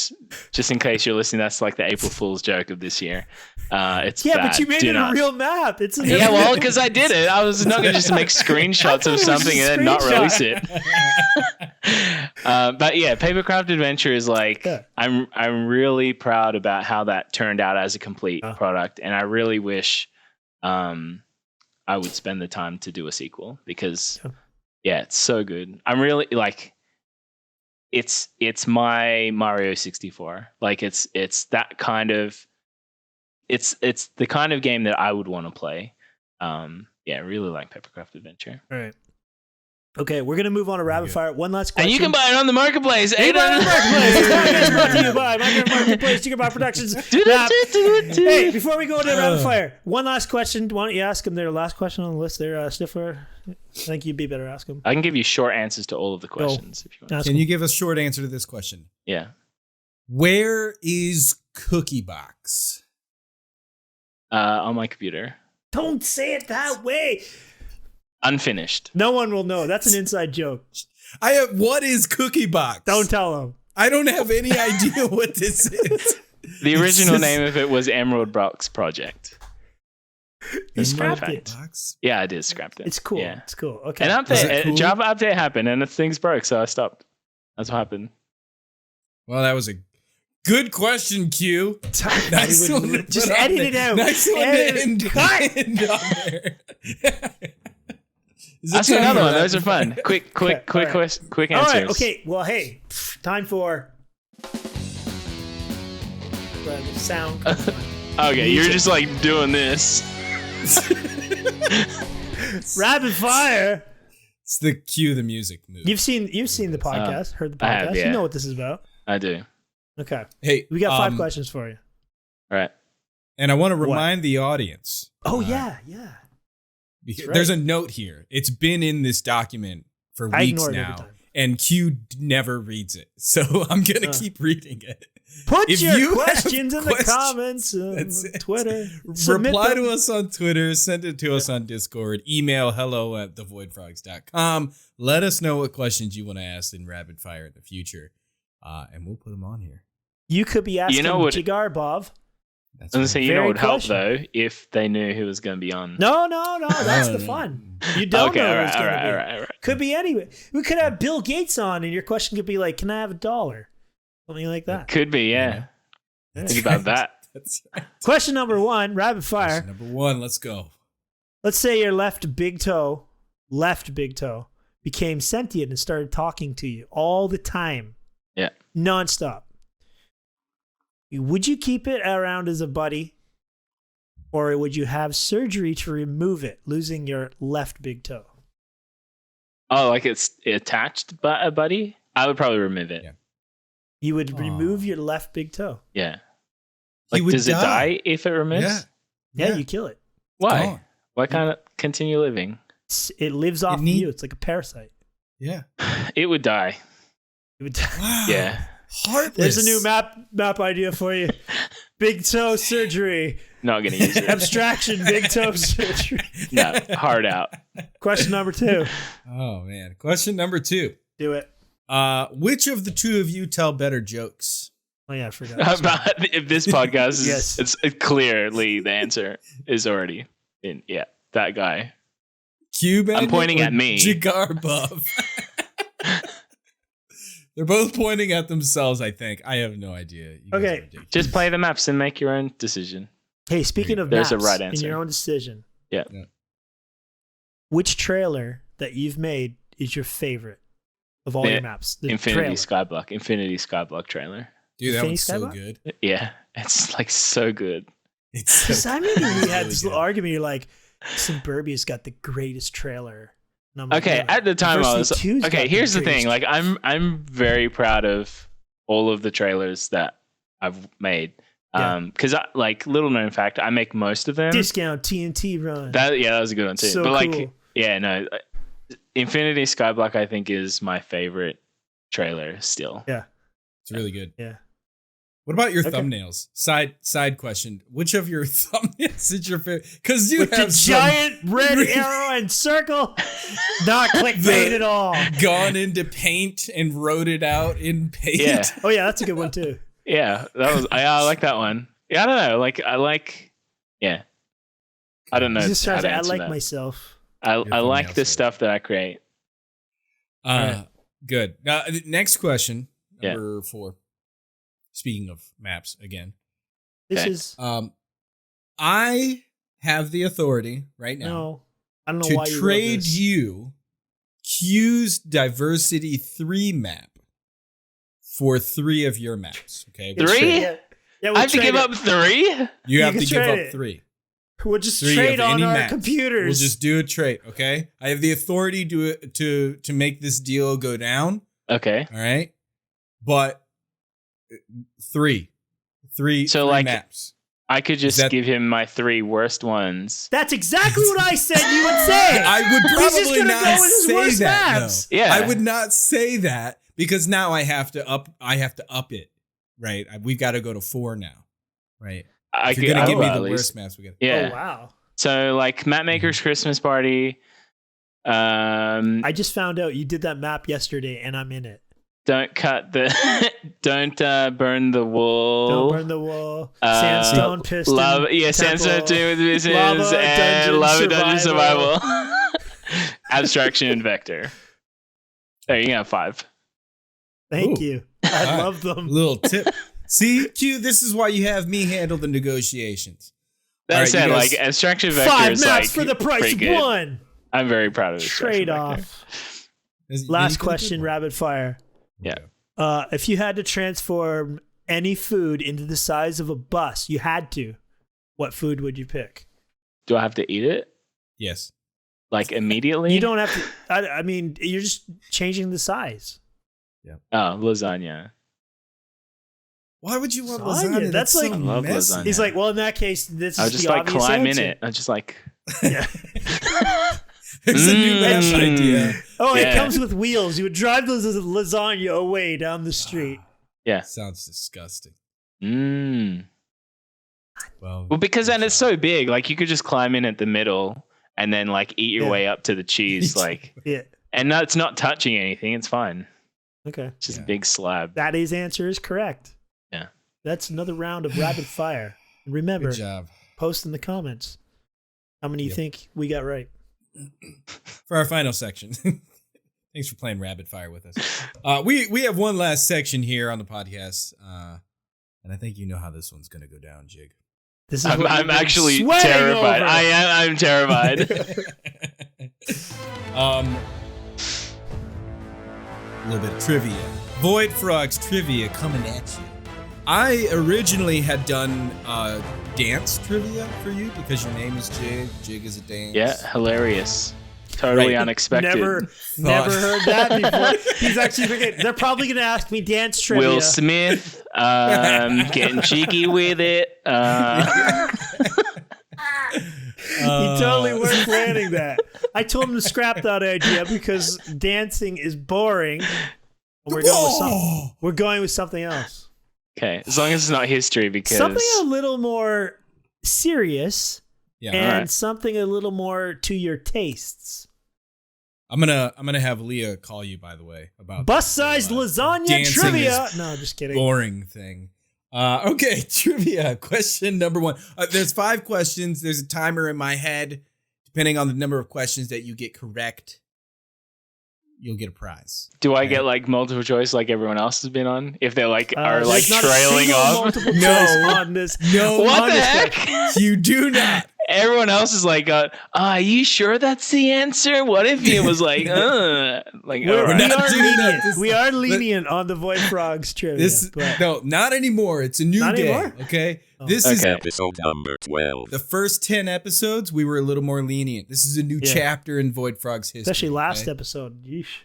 Speaker 5: just in case you're listening, that's like the April Fool's joke of this year. It's bad.
Speaker 3: But you made it a real map. It's
Speaker 5: well, because I did it. I was not going to just make screenshots of something and then not release it. But yeah, Papercraft Adventure is like I'm really proud about how that turned out as a complete product, and I really wish I would spend the time to do a sequel because it's so good. I'm really like. It's my Mario 64. Like it's that kind of it's the kind of game that I would want to play. I really like Papercraft Adventure.
Speaker 3: All right. Okay, we're gonna move on to rapid fire. One last question.
Speaker 5: And you can buy it on the marketplace.
Speaker 3: You buy it on the marketplace. This podcast is brought to you by Marketplace, Jigarbov Productions. Hey, before we go into rapid fire, one last question. Why don't you ask them their last question on the list there, Stifler? I think you'd be better ask them.
Speaker 5: I can give you short answers to all of the questions if you want.
Speaker 1: Can you give a short answer to this question?
Speaker 5: Yeah.
Speaker 1: Where is Cookie Box?
Speaker 5: On my computer.
Speaker 3: Don't say it that way.
Speaker 5: Unfinished.
Speaker 3: No one will know. That's an inside joke.
Speaker 1: What is Cookie Box?
Speaker 3: Don't tell them.
Speaker 1: I don't have any idea what this is.
Speaker 5: The original name of it was Emerald Box Project.
Speaker 3: You scrapped
Speaker 5: fun
Speaker 3: it.
Speaker 1: Box?
Speaker 5: Yeah, I did scrapped it.
Speaker 3: It's cool.
Speaker 5: Yeah.
Speaker 3: It's cool. Okay.
Speaker 5: An
Speaker 1: Was it
Speaker 5: update,
Speaker 1: cool?
Speaker 5: Java update happened, and the things broke, so I stopped. That's what happened.
Speaker 1: Well, that was a good question, Q. Nice one to
Speaker 3: Just
Speaker 1: put on
Speaker 3: edit
Speaker 1: there.
Speaker 3: it out.
Speaker 1: Nice one
Speaker 3: Edit
Speaker 1: to
Speaker 3: it.
Speaker 1: end,
Speaker 3: Cut.
Speaker 1: end on there. Is it
Speaker 5: That's
Speaker 1: time
Speaker 5: another
Speaker 1: for
Speaker 5: one.
Speaker 1: that?
Speaker 5: Those are fun. Quick
Speaker 3: all right.
Speaker 5: quick
Speaker 3: All
Speaker 5: answers.
Speaker 3: right. Okay. Well, hey, time for the sound. comes on.
Speaker 5: Okay, you're just like doing this.
Speaker 3: Rapid fire.
Speaker 1: It's the cue the music move.
Speaker 3: You've seen the podcast, heard the
Speaker 5: I
Speaker 3: podcast.
Speaker 5: have,
Speaker 3: You
Speaker 5: yeah.
Speaker 3: know what this is about.
Speaker 5: I do.
Speaker 3: Okay.
Speaker 1: Hey,
Speaker 3: We got 5 questions for you.
Speaker 5: All right.
Speaker 1: and I want to remind the audience.
Speaker 3: Oh yeah.
Speaker 1: Because
Speaker 3: right.
Speaker 1: there's a note here. It's been in this document for
Speaker 3: I
Speaker 1: weeks
Speaker 3: ignore it every
Speaker 1: now,
Speaker 3: time.
Speaker 1: and Q never reads it. So I'm gonna keep reading it.
Speaker 3: Put
Speaker 1: If
Speaker 3: your
Speaker 1: you have
Speaker 3: questions in the
Speaker 1: questions,
Speaker 3: comments on
Speaker 1: that's it.
Speaker 3: Twitter. Submit
Speaker 1: Reply
Speaker 3: them.
Speaker 1: to us on Twitter, send it to us on Discord, email hello@thevoidfrogs.com. Let us know what questions you want to ask in rapid fire in the future, and we'll put them on here.
Speaker 3: You could be asking
Speaker 5: what-
Speaker 3: Jigarbov.
Speaker 1: That's
Speaker 5: I was gonna say, you know
Speaker 3: Very
Speaker 5: what would help
Speaker 3: question.
Speaker 5: though if they knew who was going to be on.
Speaker 3: No. That's the
Speaker 1: no.
Speaker 3: fun. You don't
Speaker 5: Okay,
Speaker 3: know
Speaker 5: all
Speaker 3: who
Speaker 5: right,
Speaker 3: it's
Speaker 5: all
Speaker 3: going to
Speaker 5: right,
Speaker 3: be.
Speaker 5: all right, all right.
Speaker 3: Could be anyway. We could have Bill Gates on, and your question could be like, "Can I have $1?" Something like that.
Speaker 5: Could be, yeah.
Speaker 1: That's
Speaker 5: Think about that.
Speaker 1: That's right.
Speaker 3: Question number 1, rapid fire.
Speaker 1: Question number 1, let's go.
Speaker 3: Let's say your left big toe, became sentient and started talking to you all the time,
Speaker 5: Yeah.
Speaker 3: nonstop. Would you keep it around as a buddy, or would you have surgery to remove it, losing your left big toe?
Speaker 5: Oh, like it's attached by a buddy? I would probably remove it.
Speaker 1: Yeah.
Speaker 3: You would remove your left big toe.
Speaker 5: Yeah.
Speaker 1: He
Speaker 5: Like,
Speaker 1: would
Speaker 5: does it
Speaker 1: die.
Speaker 5: die if it removes?
Speaker 1: Yeah.
Speaker 3: Yeah,
Speaker 1: Yeah.
Speaker 3: you kill it.
Speaker 5: Why?
Speaker 1: gone.
Speaker 5: Why can't it continue living?
Speaker 3: It lives off of
Speaker 1: need-
Speaker 3: you. It's like a parasite.
Speaker 1: Yeah.
Speaker 5: It would die.
Speaker 3: It would die.
Speaker 1: Wow.
Speaker 5: Yeah.
Speaker 1: Heartless.
Speaker 3: There's a new map idea for you. Big toe surgery.
Speaker 5: Not going to use it.
Speaker 3: Abstraction, big toe surgery.
Speaker 5: No, hard out.
Speaker 3: Question number 2.
Speaker 1: Oh man. Question number 2.
Speaker 3: Do it.
Speaker 1: Which of the two of you tell better jokes?
Speaker 3: Oh yeah, I forgot.
Speaker 5: About if this podcast is,
Speaker 3: Yes.
Speaker 5: it's clearly the answer is already in. Yeah, that guy.
Speaker 1: Q-Magnet
Speaker 5: I'm pointing
Speaker 1: or
Speaker 5: at me.
Speaker 1: Jigarbov. They're both pointing at themselves, I think. I have no idea. You guys
Speaker 3: Okay.
Speaker 1: are ridiculous.
Speaker 5: Just play the maps and make your own decision.
Speaker 3: Hey, speaking of
Speaker 5: There's a
Speaker 3: maps
Speaker 5: right
Speaker 3: in
Speaker 5: answer.
Speaker 3: your own decision,
Speaker 5: Yeah.
Speaker 3: which trailer that you've made is your favorite of all
Speaker 5: The
Speaker 3: your maps? The
Speaker 5: Infinity
Speaker 3: trailer.
Speaker 5: Skyblock trailer.
Speaker 1: Dude, that
Speaker 3: Infinity
Speaker 1: one's so
Speaker 3: Skyblock?
Speaker 1: good.
Speaker 5: Yeah, it's like so good.
Speaker 1: It's so
Speaker 3: Because I remember we had
Speaker 1: really
Speaker 3: this
Speaker 1: good.
Speaker 3: little argument. You're like, Simburbia's got the greatest trailer. And I'm like,
Speaker 5: Okay,
Speaker 3: no,
Speaker 5: at the time I was
Speaker 3: Diversity 2's got
Speaker 5: okay. Here's the thing:
Speaker 3: greatest
Speaker 5: like I'm very proud of all of the trailers that I've made.
Speaker 3: Yeah.
Speaker 5: Because like little known fact, I make most of them.
Speaker 3: discount TNT run.
Speaker 5: That was a good one too.
Speaker 3: So
Speaker 5: but like,
Speaker 3: cool.
Speaker 5: yeah, no, Infinity Skyblock I think is my favorite trailer still.
Speaker 3: Yeah.
Speaker 1: It's really good.
Speaker 3: Yeah.
Speaker 1: What about your
Speaker 3: Okay.
Speaker 1: thumbnails? Side question. Which of your thumbnails is your favorite? Because you
Speaker 3: With the
Speaker 1: have some
Speaker 3: giant red arrow and circle. Not clickbait at all.
Speaker 1: gone into paint and wrote it out in paint.
Speaker 5: Yeah.
Speaker 3: Oh yeah, that's a good one too.
Speaker 5: Yeah, that was I like that one. Yeah, I don't know. Like I like, yeah, I don't know.
Speaker 3: Just
Speaker 5: how
Speaker 3: trying
Speaker 5: to
Speaker 3: to, I
Speaker 5: answer
Speaker 3: like
Speaker 5: that.
Speaker 3: myself.
Speaker 5: I like
Speaker 1: thumbnails
Speaker 5: the
Speaker 1: are-
Speaker 5: stuff that I create.
Speaker 1: Good. Next question.
Speaker 5: Yeah.
Speaker 1: Number 4. Speaking of maps again.
Speaker 3: This
Speaker 5: Okay.
Speaker 3: is
Speaker 1: I have the authority right now
Speaker 3: no. I don't know
Speaker 1: to
Speaker 3: why you
Speaker 1: trade
Speaker 3: wrote this.
Speaker 1: you Q's Diversity 3 map for 3 of your maps. Okay.
Speaker 3: Yeah,
Speaker 5: 3?
Speaker 3: trade it. Yeah, we'll
Speaker 5: I have to
Speaker 3: trade
Speaker 5: give
Speaker 3: it.
Speaker 5: up 3.
Speaker 1: You have
Speaker 3: can
Speaker 1: to give
Speaker 3: trade
Speaker 1: up
Speaker 3: it.
Speaker 1: 3.
Speaker 3: We'll just
Speaker 1: 3
Speaker 3: trade
Speaker 1: of
Speaker 3: on
Speaker 1: any
Speaker 3: our
Speaker 1: maps.
Speaker 3: computers.
Speaker 1: We'll just do a trade, okay? I have the authority to make this deal go down,
Speaker 5: Okay.
Speaker 1: all right? But 3
Speaker 5: So,
Speaker 1: three
Speaker 5: like,
Speaker 1: maps.
Speaker 5: I could just
Speaker 1: that-
Speaker 5: give him my 3 worst ones.
Speaker 3: That's exactly what I said you would say.
Speaker 1: I would
Speaker 3: He's just
Speaker 1: probably
Speaker 3: gonna
Speaker 1: not
Speaker 3: go with his
Speaker 1: say
Speaker 3: worst
Speaker 1: that.
Speaker 3: maps.
Speaker 1: Though.
Speaker 5: Yeah.
Speaker 1: I would not say that because now I have to up it, right? We've got to go to 4 now, right?
Speaker 5: I
Speaker 1: If you're gonna
Speaker 5: I'll
Speaker 1: give me
Speaker 5: at
Speaker 1: the
Speaker 5: least-
Speaker 1: worst maps, we got.
Speaker 5: Yeah.
Speaker 3: Oh wow.
Speaker 5: So like Mapmaker's Christmas Party.
Speaker 3: I just found out you did that map yesterday and I'm in it.
Speaker 5: Don't cut the. Don't burn the wool.
Speaker 3: Don't burn the wool. Sandstone piston.
Speaker 5: Sandstone to business and lava dungeon survival. Abstraction and vector. There, you can have 5.
Speaker 3: Thank you. I love them.
Speaker 1: Little tip. See, Q, this is why you have me handle the negotiations.
Speaker 5: That said, like abstraction vector
Speaker 3: 5
Speaker 5: is
Speaker 3: maps
Speaker 5: like
Speaker 3: for the price of 1.
Speaker 5: I'm very proud of this.
Speaker 3: Trade off. Last question, rapid fire.
Speaker 5: Yeah.
Speaker 3: If you had to transform any food into the size of a bus, you had to. What food would you pick?
Speaker 5: Do I have to eat it?
Speaker 1: Yes.
Speaker 5: Like immediately?
Speaker 3: You don't have to. I mean, you're just changing the size.
Speaker 1: Yeah.
Speaker 5: Oh, lasagna.
Speaker 1: Why would you want lasagna?
Speaker 3: That's like,
Speaker 1: so
Speaker 5: I love
Speaker 1: messy.
Speaker 5: lasagna.
Speaker 3: He's like, well, in that case, this
Speaker 5: I
Speaker 3: is
Speaker 5: just
Speaker 3: the
Speaker 5: like
Speaker 3: obvious
Speaker 5: climb
Speaker 3: answer.
Speaker 5: in it. I just like.
Speaker 3: Yeah.
Speaker 1: There's a new match idea.
Speaker 3: Oh,
Speaker 5: Yeah.
Speaker 3: it comes with wheels. You would drive the lasagna away down the street.
Speaker 5: Yeah.
Speaker 1: Sounds disgusting.
Speaker 5: Well, because then it's so big. Like you could just climb in at the middle and then like eat your way up to the cheese. Like,
Speaker 3: Yeah.
Speaker 5: and no, it's not touching anything. It's fine.
Speaker 3: Okay.
Speaker 5: It's just a big slab.
Speaker 3: That answer is correct.
Speaker 5: Yeah.
Speaker 3: That's another round of rapid fire. And remember,
Speaker 1: Good job.
Speaker 3: post in the comments how many you think we got right.
Speaker 1: For our final section. Thanks for playing rapid fire with us. We have one last section here on the podcast. And I think you know how this one's going to go down, Jig.
Speaker 3: This is
Speaker 5: I'm actually
Speaker 3: sweating
Speaker 5: terrified.
Speaker 3: over.
Speaker 5: I'm terrified.
Speaker 1: A little bit of trivia. Void Frogs trivia coming at you. I originally had done dance trivia for you because your name is Jig. Jig is a dance.
Speaker 5: Yeah, hilarious. Totally
Speaker 1: Right.
Speaker 5: unexpected.
Speaker 3: Never heard that before. He's actually forgetting. They're probably going to ask me dance trivia.
Speaker 5: Will Smith, getting cheeky with it.
Speaker 3: He totally weren't planning that. I told him to scrap that idea because dancing is boring. We're going with something else.
Speaker 5: Okay, as long as it's not history, because
Speaker 3: Something a little more serious
Speaker 1: Yeah.
Speaker 3: and
Speaker 5: alright.
Speaker 3: something a little more to your tastes.
Speaker 1: I'm gonna have Leah call you, by the way, about
Speaker 3: Bus-sized
Speaker 1: this,
Speaker 3: lasagna
Speaker 1: dancing
Speaker 3: trivia.
Speaker 1: is
Speaker 3: No, just kidding.
Speaker 1: boring thing. Okay, trivia. Question number 1. There's 5 questions. There's a timer in my head. Depending on the number of questions that you get correct, you'll get a prize.
Speaker 5: do I get like multiple choice like everyone else has been on? If they're like are like
Speaker 3: there's not a
Speaker 5: trailing
Speaker 3: single
Speaker 5: off.
Speaker 3: multiple choice
Speaker 1: No.
Speaker 3: on this.
Speaker 1: No,
Speaker 5: What
Speaker 3: on
Speaker 5: the
Speaker 3: this
Speaker 5: heck?
Speaker 1: you do not.
Speaker 5: Everyone else is like, are you sure that's the answer? What if he was like, like,
Speaker 3: We're
Speaker 5: all right.
Speaker 1: not doing that.
Speaker 3: We are lenient on the Void Frogs trivia.
Speaker 1: This
Speaker 3: but
Speaker 1: no, not anymore. It's a new
Speaker 3: Not
Speaker 1: day.
Speaker 3: anymore?
Speaker 1: Okay,
Speaker 3: Oh.
Speaker 1: this is
Speaker 5: Okay.
Speaker 2: Episode number 12.
Speaker 1: the first 10 episodes. We were a little more lenient. This is a new
Speaker 3: Yeah.
Speaker 1: chapter in Void Frogs history.
Speaker 3: especially last
Speaker 1: okay?
Speaker 3: episode. Yeesh.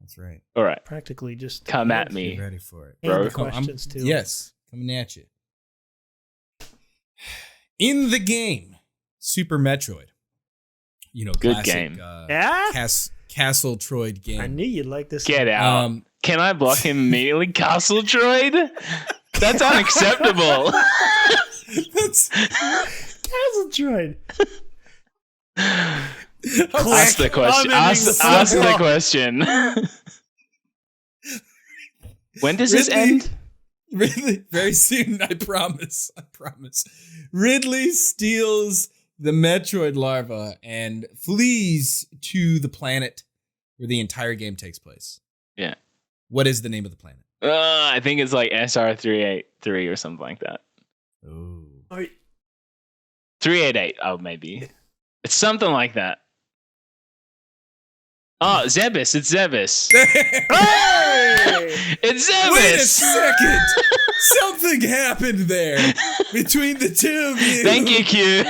Speaker 1: That's right.
Speaker 5: All right,
Speaker 3: Practically just
Speaker 5: come at
Speaker 1: Be
Speaker 5: me.
Speaker 1: ready for it.
Speaker 3: And
Speaker 5: bro.
Speaker 3: the questions too.
Speaker 1: Yes, coming at you. In the game, Super Metroid. You know,
Speaker 5: Good
Speaker 1: classic,
Speaker 5: game.
Speaker 3: Yeah?
Speaker 1: Castle Troid game.
Speaker 3: I knew you'd like this.
Speaker 5: Get out. Can I block him immediately? Castle Droid? That's unacceptable.
Speaker 1: That's
Speaker 3: Castle Droid.
Speaker 5: Ask the question. Ask the question. When does this end?
Speaker 1: Ridley, very soon, I promise. Ridley steals the Metroid larva and flees to the planet where the entire game takes place.
Speaker 5: Yeah.
Speaker 1: What is the name of the planet?
Speaker 5: I think it's like SR383 or something like that.
Speaker 1: Oh.
Speaker 5: 388. Oh, maybe. It's something like that. Oh, Zebus. It's Zebus. It's Zebus.
Speaker 1: Wait a second! Something happened there between the two of you.
Speaker 5: Thank you, Q.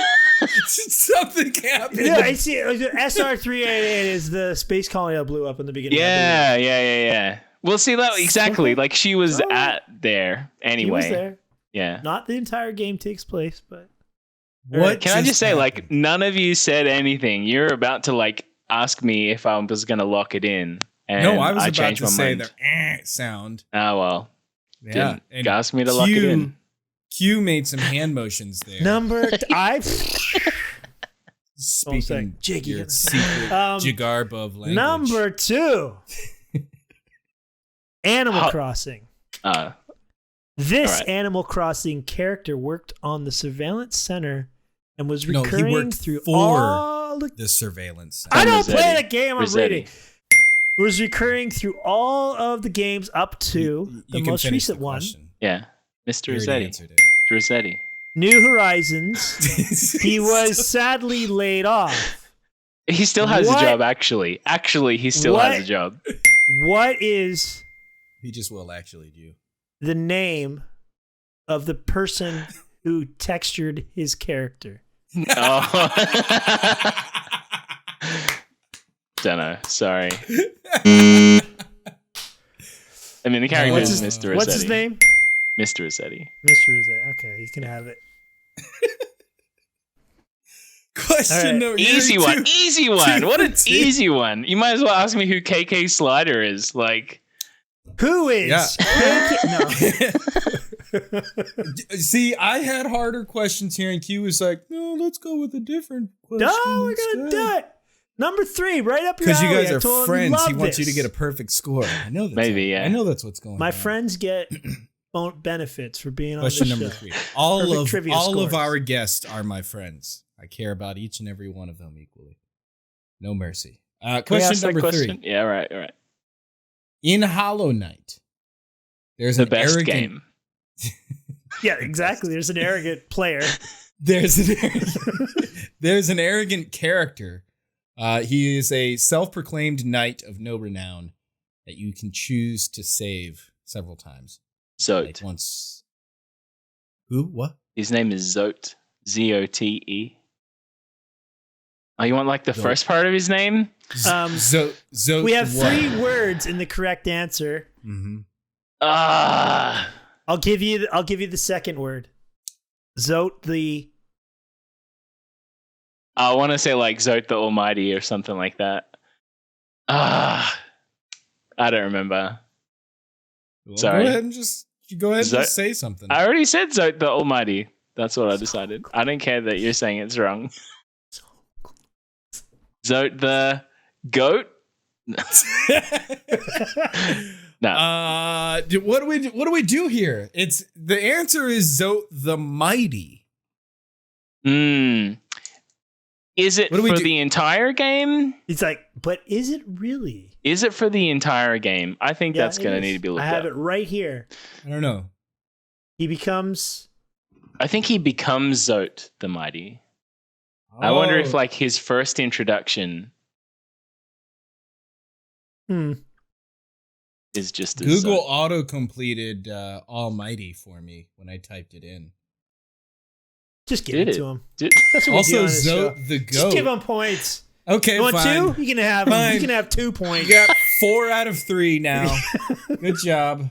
Speaker 1: Something happened.
Speaker 3: Yeah, I see. SR388 is the space colony that blew up in the beginning.
Speaker 5: Yeah. Well, see that exactly. Like she was at there anyway.
Speaker 3: He was there.
Speaker 5: Yeah.
Speaker 3: Not the entire game takes place, but
Speaker 1: What?
Speaker 5: Can I just say, like,
Speaker 1: happened?
Speaker 5: none of you said anything. You're about to like ask me if I was gonna lock it in. And
Speaker 1: No, I was about
Speaker 5: changed
Speaker 1: to
Speaker 5: my
Speaker 1: say
Speaker 5: mind.
Speaker 1: the sound.
Speaker 5: Oh well.
Speaker 1: Yeah.
Speaker 5: Didn't ask me to lock it in.
Speaker 1: Q made some hand motions there. Speaking
Speaker 3: Jiggy.
Speaker 1: your secret Jigarbov language.
Speaker 3: Number 2. Animal Crossing. This
Speaker 5: right.
Speaker 3: Animal Crossing character worked on the surveillance center and was
Speaker 1: He
Speaker 3: recurring
Speaker 1: worked
Speaker 3: through
Speaker 1: for
Speaker 3: all
Speaker 1: the surveillance.
Speaker 3: I don't
Speaker 5: Rossetti.
Speaker 3: play the game. I'm
Speaker 5: Rossetti.
Speaker 3: reading. It was recurring through all of the games up to the
Speaker 1: You can
Speaker 3: most
Speaker 1: finish
Speaker 3: recent
Speaker 1: the
Speaker 3: one,
Speaker 1: question.
Speaker 5: Yeah. Mr.
Speaker 1: You already
Speaker 5: Rossetti.
Speaker 1: answered it.
Speaker 5: Rossetti.
Speaker 3: New Horizons. He was sadly laid off.
Speaker 5: He still has
Speaker 3: What?
Speaker 5: a job, actually. Actually, he still
Speaker 3: What?
Speaker 5: has a job.
Speaker 3: What is
Speaker 1: He just will actually do.
Speaker 3: the name of the person who textured his character?
Speaker 5: Oh. Don't know. Sorry. I mean, the character
Speaker 3: What's
Speaker 5: is
Speaker 3: his-
Speaker 5: Mr. Rossetti.
Speaker 3: What's his name?
Speaker 5: Mr. Rossetti.
Speaker 3: Mr. Rossetti. Okay, you can have it.
Speaker 1: Question
Speaker 3: All right.
Speaker 1: number
Speaker 5: Easy
Speaker 1: you're
Speaker 5: one.
Speaker 1: two-
Speaker 5: Easy one.
Speaker 1: two
Speaker 5: What
Speaker 1: for
Speaker 5: an
Speaker 1: two.
Speaker 5: easy one. You might as well ask me who KK Slider is. Like,
Speaker 3: Who is?
Speaker 1: Yeah.
Speaker 3: No.
Speaker 1: See, I had harder questions here, and Q was like, "No, let's go with a different question."
Speaker 3: No, we're gonna do it. Number 3, right up your
Speaker 1: Because you
Speaker 3: alley.
Speaker 1: guys
Speaker 3: I
Speaker 1: are
Speaker 3: told him
Speaker 1: friends.
Speaker 3: love
Speaker 1: He wants you to
Speaker 3: this.
Speaker 1: get a perfect score. I know that's
Speaker 5: Maybe, yeah.
Speaker 1: I know that's what's going
Speaker 3: My
Speaker 1: on.
Speaker 3: friends get benefits for being
Speaker 1: Question
Speaker 3: on
Speaker 1: number
Speaker 3: the show.
Speaker 1: 3. All
Speaker 3: Perfect
Speaker 1: of
Speaker 3: trivia
Speaker 1: all of
Speaker 3: scores.
Speaker 1: our guests are my friends. I care about each and every one of them equally. No mercy.
Speaker 5: can we
Speaker 1: Question
Speaker 5: ask that
Speaker 1: number
Speaker 5: question?
Speaker 1: 3.
Speaker 5: Yeah, right, right.
Speaker 1: In Hollow Knight, there's
Speaker 5: The
Speaker 1: an
Speaker 5: best
Speaker 1: arrogant,
Speaker 5: game.
Speaker 3: Yeah, exactly. There's an arrogant player.
Speaker 1: There's an arrogant character. He is a self-proclaimed knight of no renown that you can choose to save several times. Like
Speaker 5: Zote.
Speaker 1: once. Who? What?
Speaker 5: His name is Zote. Zote. Oh, you want like the
Speaker 1: Zote.
Speaker 5: first part of his name?
Speaker 1: Zote.
Speaker 3: We have
Speaker 1: what?
Speaker 3: 3 words in the correct answer.
Speaker 1: Mm-hmm.
Speaker 5: Ah.
Speaker 3: I'll give you the second word. Zote the
Speaker 5: I want to say like Zote the Almighty or something like that. Ah. I don't remember.
Speaker 1: Well,
Speaker 5: Sorry.
Speaker 1: Go ahead and just say something.
Speaker 5: I already said Zote the Almighty. That's what I decided. I don't care that you're saying it's wrong. Zote the Goat? No.
Speaker 1: What do we do here? It's the answer is Zote the Mighty.
Speaker 5: Is it
Speaker 1: What do we
Speaker 5: for
Speaker 1: do?
Speaker 5: the entire game?
Speaker 3: It's like, but is it really?
Speaker 5: Is it for the entire game? I think that's
Speaker 3: it
Speaker 5: going to
Speaker 3: is.
Speaker 5: need to be looked
Speaker 3: I have
Speaker 5: up.
Speaker 3: it right here.
Speaker 1: I don't know.
Speaker 3: He becomes
Speaker 5: I think he becomes Zote the Mighty. I wonder if like his first introduction is just as
Speaker 1: Google
Speaker 5: Zote.
Speaker 1: auto completed Almighty for me when I typed it in.
Speaker 3: just give
Speaker 5: Did
Speaker 3: it
Speaker 5: it?
Speaker 3: to him.
Speaker 5: Did-
Speaker 3: That's what we do
Speaker 1: Also,
Speaker 3: on this show.
Speaker 1: Zote the Goat.
Speaker 3: Just give him points.
Speaker 1: Okay,
Speaker 3: You want
Speaker 1: fine.
Speaker 3: 2? You can have
Speaker 1: Fine.
Speaker 3: You can have 2 points.
Speaker 1: You got 4 out of 3 now. Good job.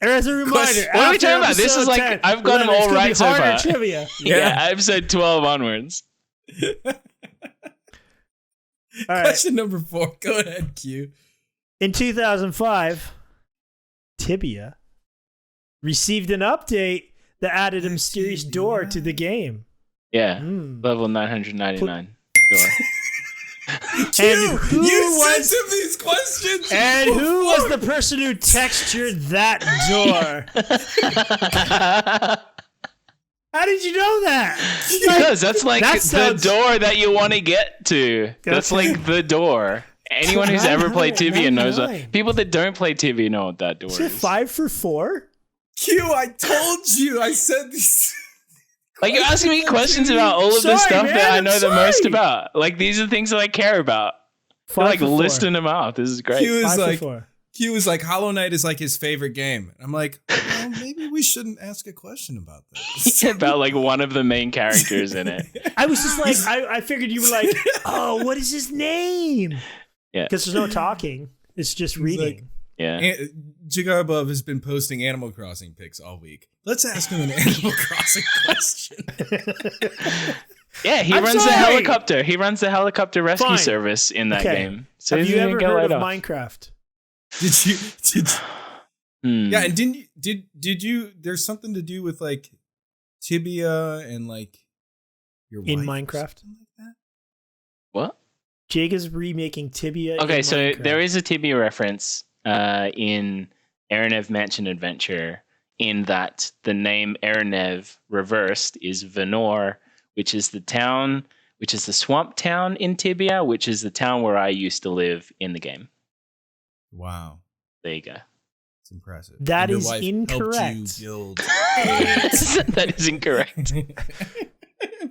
Speaker 3: And as a reminder,
Speaker 1: Question-
Speaker 5: What are we
Speaker 3: after
Speaker 5: talking about? This
Speaker 3: episode
Speaker 5: is like
Speaker 3: 10,
Speaker 5: I've got them
Speaker 3: 11, it's
Speaker 5: all
Speaker 3: gonna be
Speaker 5: right so
Speaker 3: harder
Speaker 5: far.
Speaker 3: trivia.
Speaker 5: Yeah, episode 12 onwards.
Speaker 3: All right.
Speaker 1: Question number 4. Go ahead, Q.
Speaker 3: In 2005, Tibia received an update that added a mysterious door to the game.
Speaker 5: Yeah,
Speaker 3: Mm.
Speaker 5: level 999 door.
Speaker 3: And who
Speaker 1: You
Speaker 3: was
Speaker 1: sent him these questions.
Speaker 3: and who was
Speaker 1: before.
Speaker 3: the person who textured that door? How did you know that?
Speaker 5: Because that's like
Speaker 3: That
Speaker 5: the
Speaker 3: sounds-
Speaker 5: door that you want to get to. That's
Speaker 3: Okay.
Speaker 5: like the door. Anyone who's ever played Tibia knows that.
Speaker 3: 999.
Speaker 5: People that don't play Tibia know what that door
Speaker 3: Is it
Speaker 5: is.
Speaker 3: 5 for 4?
Speaker 1: Q, I told you. I said these.
Speaker 5: Like you're asking me questions about all of the
Speaker 3: Sorry,
Speaker 5: stuff
Speaker 3: man,
Speaker 5: that I
Speaker 3: I'm
Speaker 5: know the most
Speaker 3: sorry.
Speaker 5: about. Like these are things that I care about. You're
Speaker 3: 5
Speaker 5: like
Speaker 3: for 4.
Speaker 5: listing them out. This is great.
Speaker 1: Q is
Speaker 3: 5 for
Speaker 1: like
Speaker 3: 4.
Speaker 1: Q is like Hollow Knight is like his favorite game. I'm like, well, maybe we shouldn't ask a question about this.
Speaker 5: About like one of the main characters in it.
Speaker 3: I was just like, I figured you were like, oh, what is his name?
Speaker 5: Yeah.
Speaker 3: Because there's no talking. It's just reading.
Speaker 5: Yeah.
Speaker 1: Jigarbov has been posting Animal Crossing pics all week. Let's ask him an Animal Crossing question.
Speaker 5: Yeah, he
Speaker 3: I'm
Speaker 5: runs the
Speaker 3: sorry.
Speaker 5: helicopter. He runs the helicopter rescue
Speaker 3: Fine.
Speaker 5: service in that
Speaker 3: Okay.
Speaker 5: game. So
Speaker 3: Have
Speaker 5: he's
Speaker 3: you
Speaker 5: gonna
Speaker 3: ever
Speaker 5: get
Speaker 3: heard
Speaker 5: laid
Speaker 3: of
Speaker 5: off.
Speaker 3: Minecraft?
Speaker 1: Did
Speaker 5: Hmm.
Speaker 1: yeah, and did you there's something to do with like Tibia and like your
Speaker 3: In
Speaker 1: wife or
Speaker 3: Minecraft?
Speaker 1: something like that?
Speaker 5: What?
Speaker 3: Jake is remaking Tibia.
Speaker 5: Okay,
Speaker 3: in
Speaker 5: so
Speaker 3: Minecraft.
Speaker 5: there is a Tibia reference in Eronev Mansion Adventure, in that the name Eronev reversed is Venor, which is the swamp town in Tibia, which is the town where I used to live in the game.
Speaker 1: Wow.
Speaker 5: There you go.
Speaker 1: It's impressive.
Speaker 3: That
Speaker 1: And your
Speaker 3: is
Speaker 1: wife
Speaker 3: incorrect.
Speaker 1: helped you build.
Speaker 5: That is incorrect.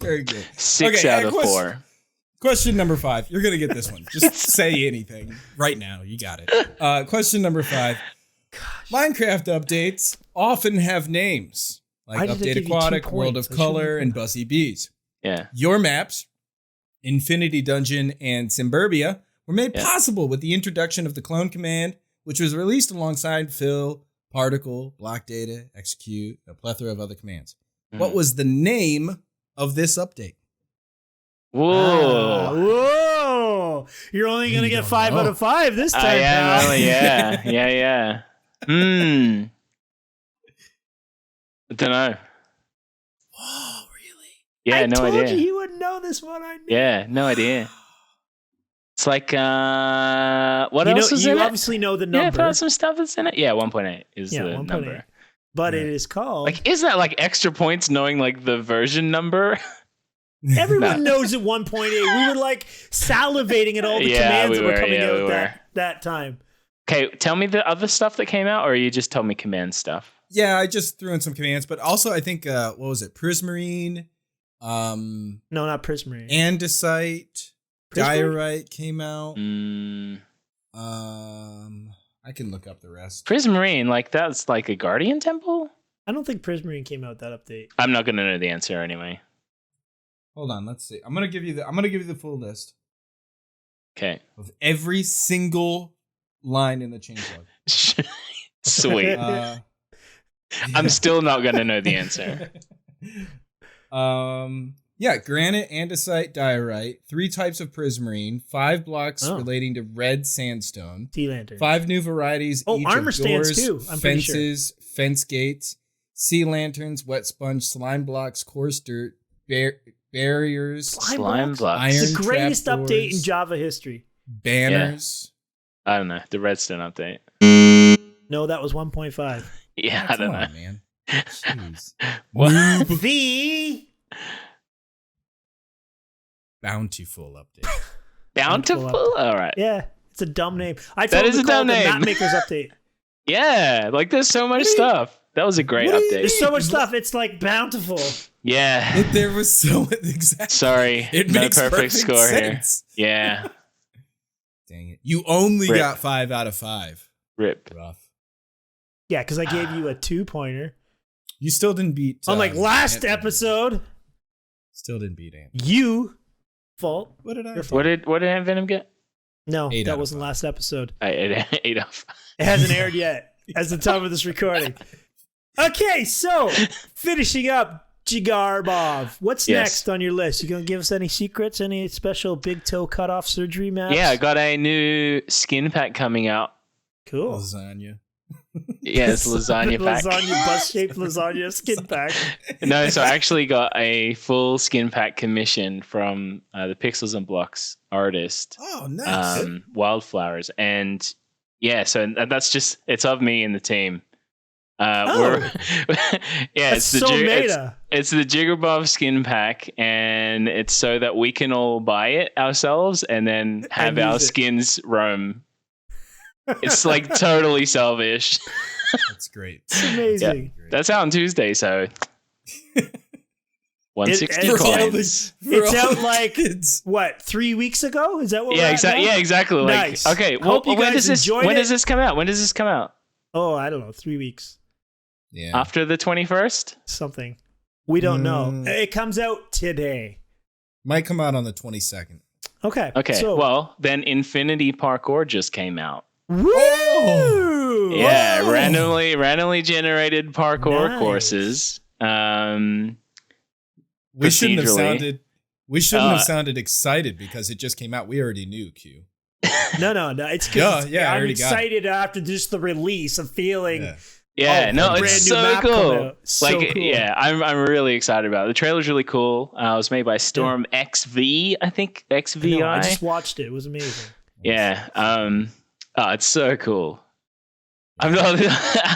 Speaker 1: Very good.
Speaker 5: 6
Speaker 1: Okay,
Speaker 5: out of 4.
Speaker 1: Question number 5. You're going to get this one. Just say anything right now. You got it. Question number 5. Minecraft updates often have names
Speaker 3: Why
Speaker 1: like
Speaker 3: did I
Speaker 1: Update
Speaker 3: give you 2
Speaker 1: Aquatic, World
Speaker 3: points?
Speaker 1: of
Speaker 3: I shouldn't
Speaker 1: Color,
Speaker 3: have
Speaker 1: and
Speaker 3: done
Speaker 1: Buzzy Bees.
Speaker 5: Yeah.
Speaker 1: Your maps, Infinity Dungeon and Simburbia, were made possible with the introduction of the clone command, which was released alongside fill, particle, block data, execute, a plethora of other commands. What was the name of this update?
Speaker 5: Whoa.
Speaker 3: Whoa! You're only going to get 5 out of 5 this time, pal.
Speaker 5: Well, yeah. I don't know.
Speaker 1: Oh, really?
Speaker 5: Yeah, no
Speaker 3: I told
Speaker 5: idea.
Speaker 3: you he wouldn't know this one. I knew.
Speaker 5: Yeah, no idea. It's like, what else is
Speaker 3: you
Speaker 5: in it?
Speaker 3: obviously know the
Speaker 5: Yeah,
Speaker 3: number.
Speaker 5: there's some stuff that's in it. Yeah, 1.8 is the
Speaker 3: 1.8.
Speaker 5: number.
Speaker 3: But it is called.
Speaker 5: Like, isn't that like extra points knowing like the version number?
Speaker 3: Everyone knows at 1.8. We were like salivating at all the commands that were coming out that time.
Speaker 5: Okay, tell me the other stuff that came out, or you just told me command stuff?
Speaker 1: Yeah, I just threw in some commands, but also I think, what was it? Prismarine,
Speaker 3: No, not Prismarine.
Speaker 1: Andesite,
Speaker 3: Prismarine?
Speaker 1: Diorite came out.
Speaker 5: Mm,
Speaker 1: I can look up the rest.
Speaker 5: Prismarine, like that's like a Guardian Temple?
Speaker 3: I don't think Prismarine came out that update.
Speaker 5: I'm not gonna know the answer anyway.
Speaker 1: Hold on, let's see. I'm gonna give you the full list
Speaker 5: Okay.
Speaker 1: of every single line in the changelog.
Speaker 5: Sweet. I'm still not gonna know the answer.
Speaker 1: Yeah, granite, andesite, diorite, 3 types of prismarine, 5 blocks relating to red sandstone,
Speaker 3: Sea lantern.
Speaker 1: 5 new varieties each
Speaker 3: armor
Speaker 1: of
Speaker 3: stands
Speaker 1: doors,
Speaker 3: too, I'm pretty sure.
Speaker 1: fences, fence gates, sea lanterns, wet sponge, slime blocks, coarse dirt, barriers,
Speaker 5: Slime blocks.
Speaker 1: iron
Speaker 3: The greatest
Speaker 1: trapdoors,
Speaker 3: update in Java history.
Speaker 1: banners.
Speaker 5: I don't know. The Redstone update.
Speaker 3: No, that was 1.5.
Speaker 5: Yeah, I don't know.
Speaker 1: Come on, man. Jeez.
Speaker 5: What?
Speaker 3: The
Speaker 1: Bountiful update.
Speaker 5: Bountiful? All right.
Speaker 3: Yeah, it's a dumb name. I told
Speaker 5: That is
Speaker 3: him
Speaker 5: a
Speaker 3: to call
Speaker 5: dumb
Speaker 3: it the
Speaker 5: name.
Speaker 3: Map Makers update.
Speaker 5: Yeah, like there's so much stuff. That was a great update.
Speaker 3: There's so much stuff. It's like bountiful.
Speaker 5: Yeah.
Speaker 1: There was so exactly.
Speaker 5: Sorry.
Speaker 1: It
Speaker 5: No
Speaker 1: makes
Speaker 5: perfect score
Speaker 1: sense.
Speaker 5: here. Yeah.
Speaker 1: Dang it! You only
Speaker 5: Rip.
Speaker 1: got 5 out of 5.
Speaker 5: Rip.
Speaker 1: Rough.
Speaker 3: Yeah, because I gave you a 2-pointer.
Speaker 1: You still didn't beat.
Speaker 3: Unlike last
Speaker 1: Ant-Man.
Speaker 3: episode,
Speaker 1: Still didn't beat Ant.
Speaker 3: you fault.
Speaker 1: What did I?
Speaker 3: Your
Speaker 5: What did Ant Venom get?
Speaker 3: No,
Speaker 1: 8 out
Speaker 3: that
Speaker 1: of
Speaker 3: wasn't
Speaker 1: 5.
Speaker 3: last episode.
Speaker 5: I 8 off.
Speaker 3: It hasn't aired yet as the time of this recording. Okay, so finishing up Jigarbov. What's
Speaker 5: Yes.
Speaker 3: next on your list? You gonna give us any secrets? Any special big toe cutoff surgery maps?
Speaker 5: Yeah, I got a new skin pack coming out.
Speaker 3: Cool.
Speaker 1: Lasagna.
Speaker 5: Yeah, it's lasagna pack.
Speaker 3: Lasagna, bus-shaped lasagna skin pack.
Speaker 5: No, so I actually got a full skin pack commission from the Pixels and Blocks artist,
Speaker 1: Oh, nice.
Speaker 5: Wildflowers, and yeah, so that's just it's of me and the team.
Speaker 3: Oh.
Speaker 5: It's the
Speaker 3: so meta.
Speaker 5: it's the Jigarbov skin pack, and it's so that we can all buy it ourselves and then have
Speaker 3: And
Speaker 5: our
Speaker 3: use it.
Speaker 5: skins roam. It's like totally selfish.
Speaker 1: That's great.
Speaker 3: It's amazing.
Speaker 5: That's out on Tuesday, so 160
Speaker 3: it's out-
Speaker 5: coins.
Speaker 3: It's out like
Speaker 1: kids.
Speaker 3: what, 3 weeks ago? Is that what?
Speaker 5: Yeah,
Speaker 3: we're at
Speaker 5: exactly.
Speaker 3: now?
Speaker 5: Yeah, exactly. Like,
Speaker 3: Nice.
Speaker 5: okay. Well,
Speaker 3: Hope you
Speaker 5: when
Speaker 3: guys
Speaker 5: does this?
Speaker 3: enjoyed
Speaker 5: When
Speaker 3: it.
Speaker 5: does this come out? When does this come out?
Speaker 3: Oh, I don't know. 3 weeks,
Speaker 1: Yeah.
Speaker 5: After the 21st?
Speaker 3: something. We don't know.
Speaker 1: Mm.
Speaker 3: It comes out today.
Speaker 1: Might come out on the 22nd.
Speaker 3: Okay.
Speaker 5: Okay.
Speaker 3: So,
Speaker 5: Well, then Infinity Parkour just came out.
Speaker 3: woo!
Speaker 5: Yeah,
Speaker 1: Whoa.
Speaker 5: randomly generated parkour
Speaker 3: Nice.
Speaker 5: courses.
Speaker 1: We shouldn't have
Speaker 5: Procedurally.
Speaker 1: sounded. We shouldn't have sounded excited because it just came out. We already knew Q.
Speaker 3: No. It's
Speaker 1: Yeah,
Speaker 3: because
Speaker 1: yeah, I
Speaker 3: I'm
Speaker 1: already got it.
Speaker 3: excited after just the release of feeling.
Speaker 1: Yeah.
Speaker 5: Yeah,
Speaker 3: Oh,
Speaker 5: no,
Speaker 3: brand
Speaker 5: it's
Speaker 3: new
Speaker 5: so
Speaker 3: map coming
Speaker 5: cool.
Speaker 3: out. So
Speaker 5: Like,
Speaker 3: cool.
Speaker 5: yeah, I'm really excited about it. The trailer's really cool. It was made by Storm XV, I think XVI.
Speaker 3: No, I just watched it. It was amazing.
Speaker 5: Yeah. Oh, it's so cool. I'm not. I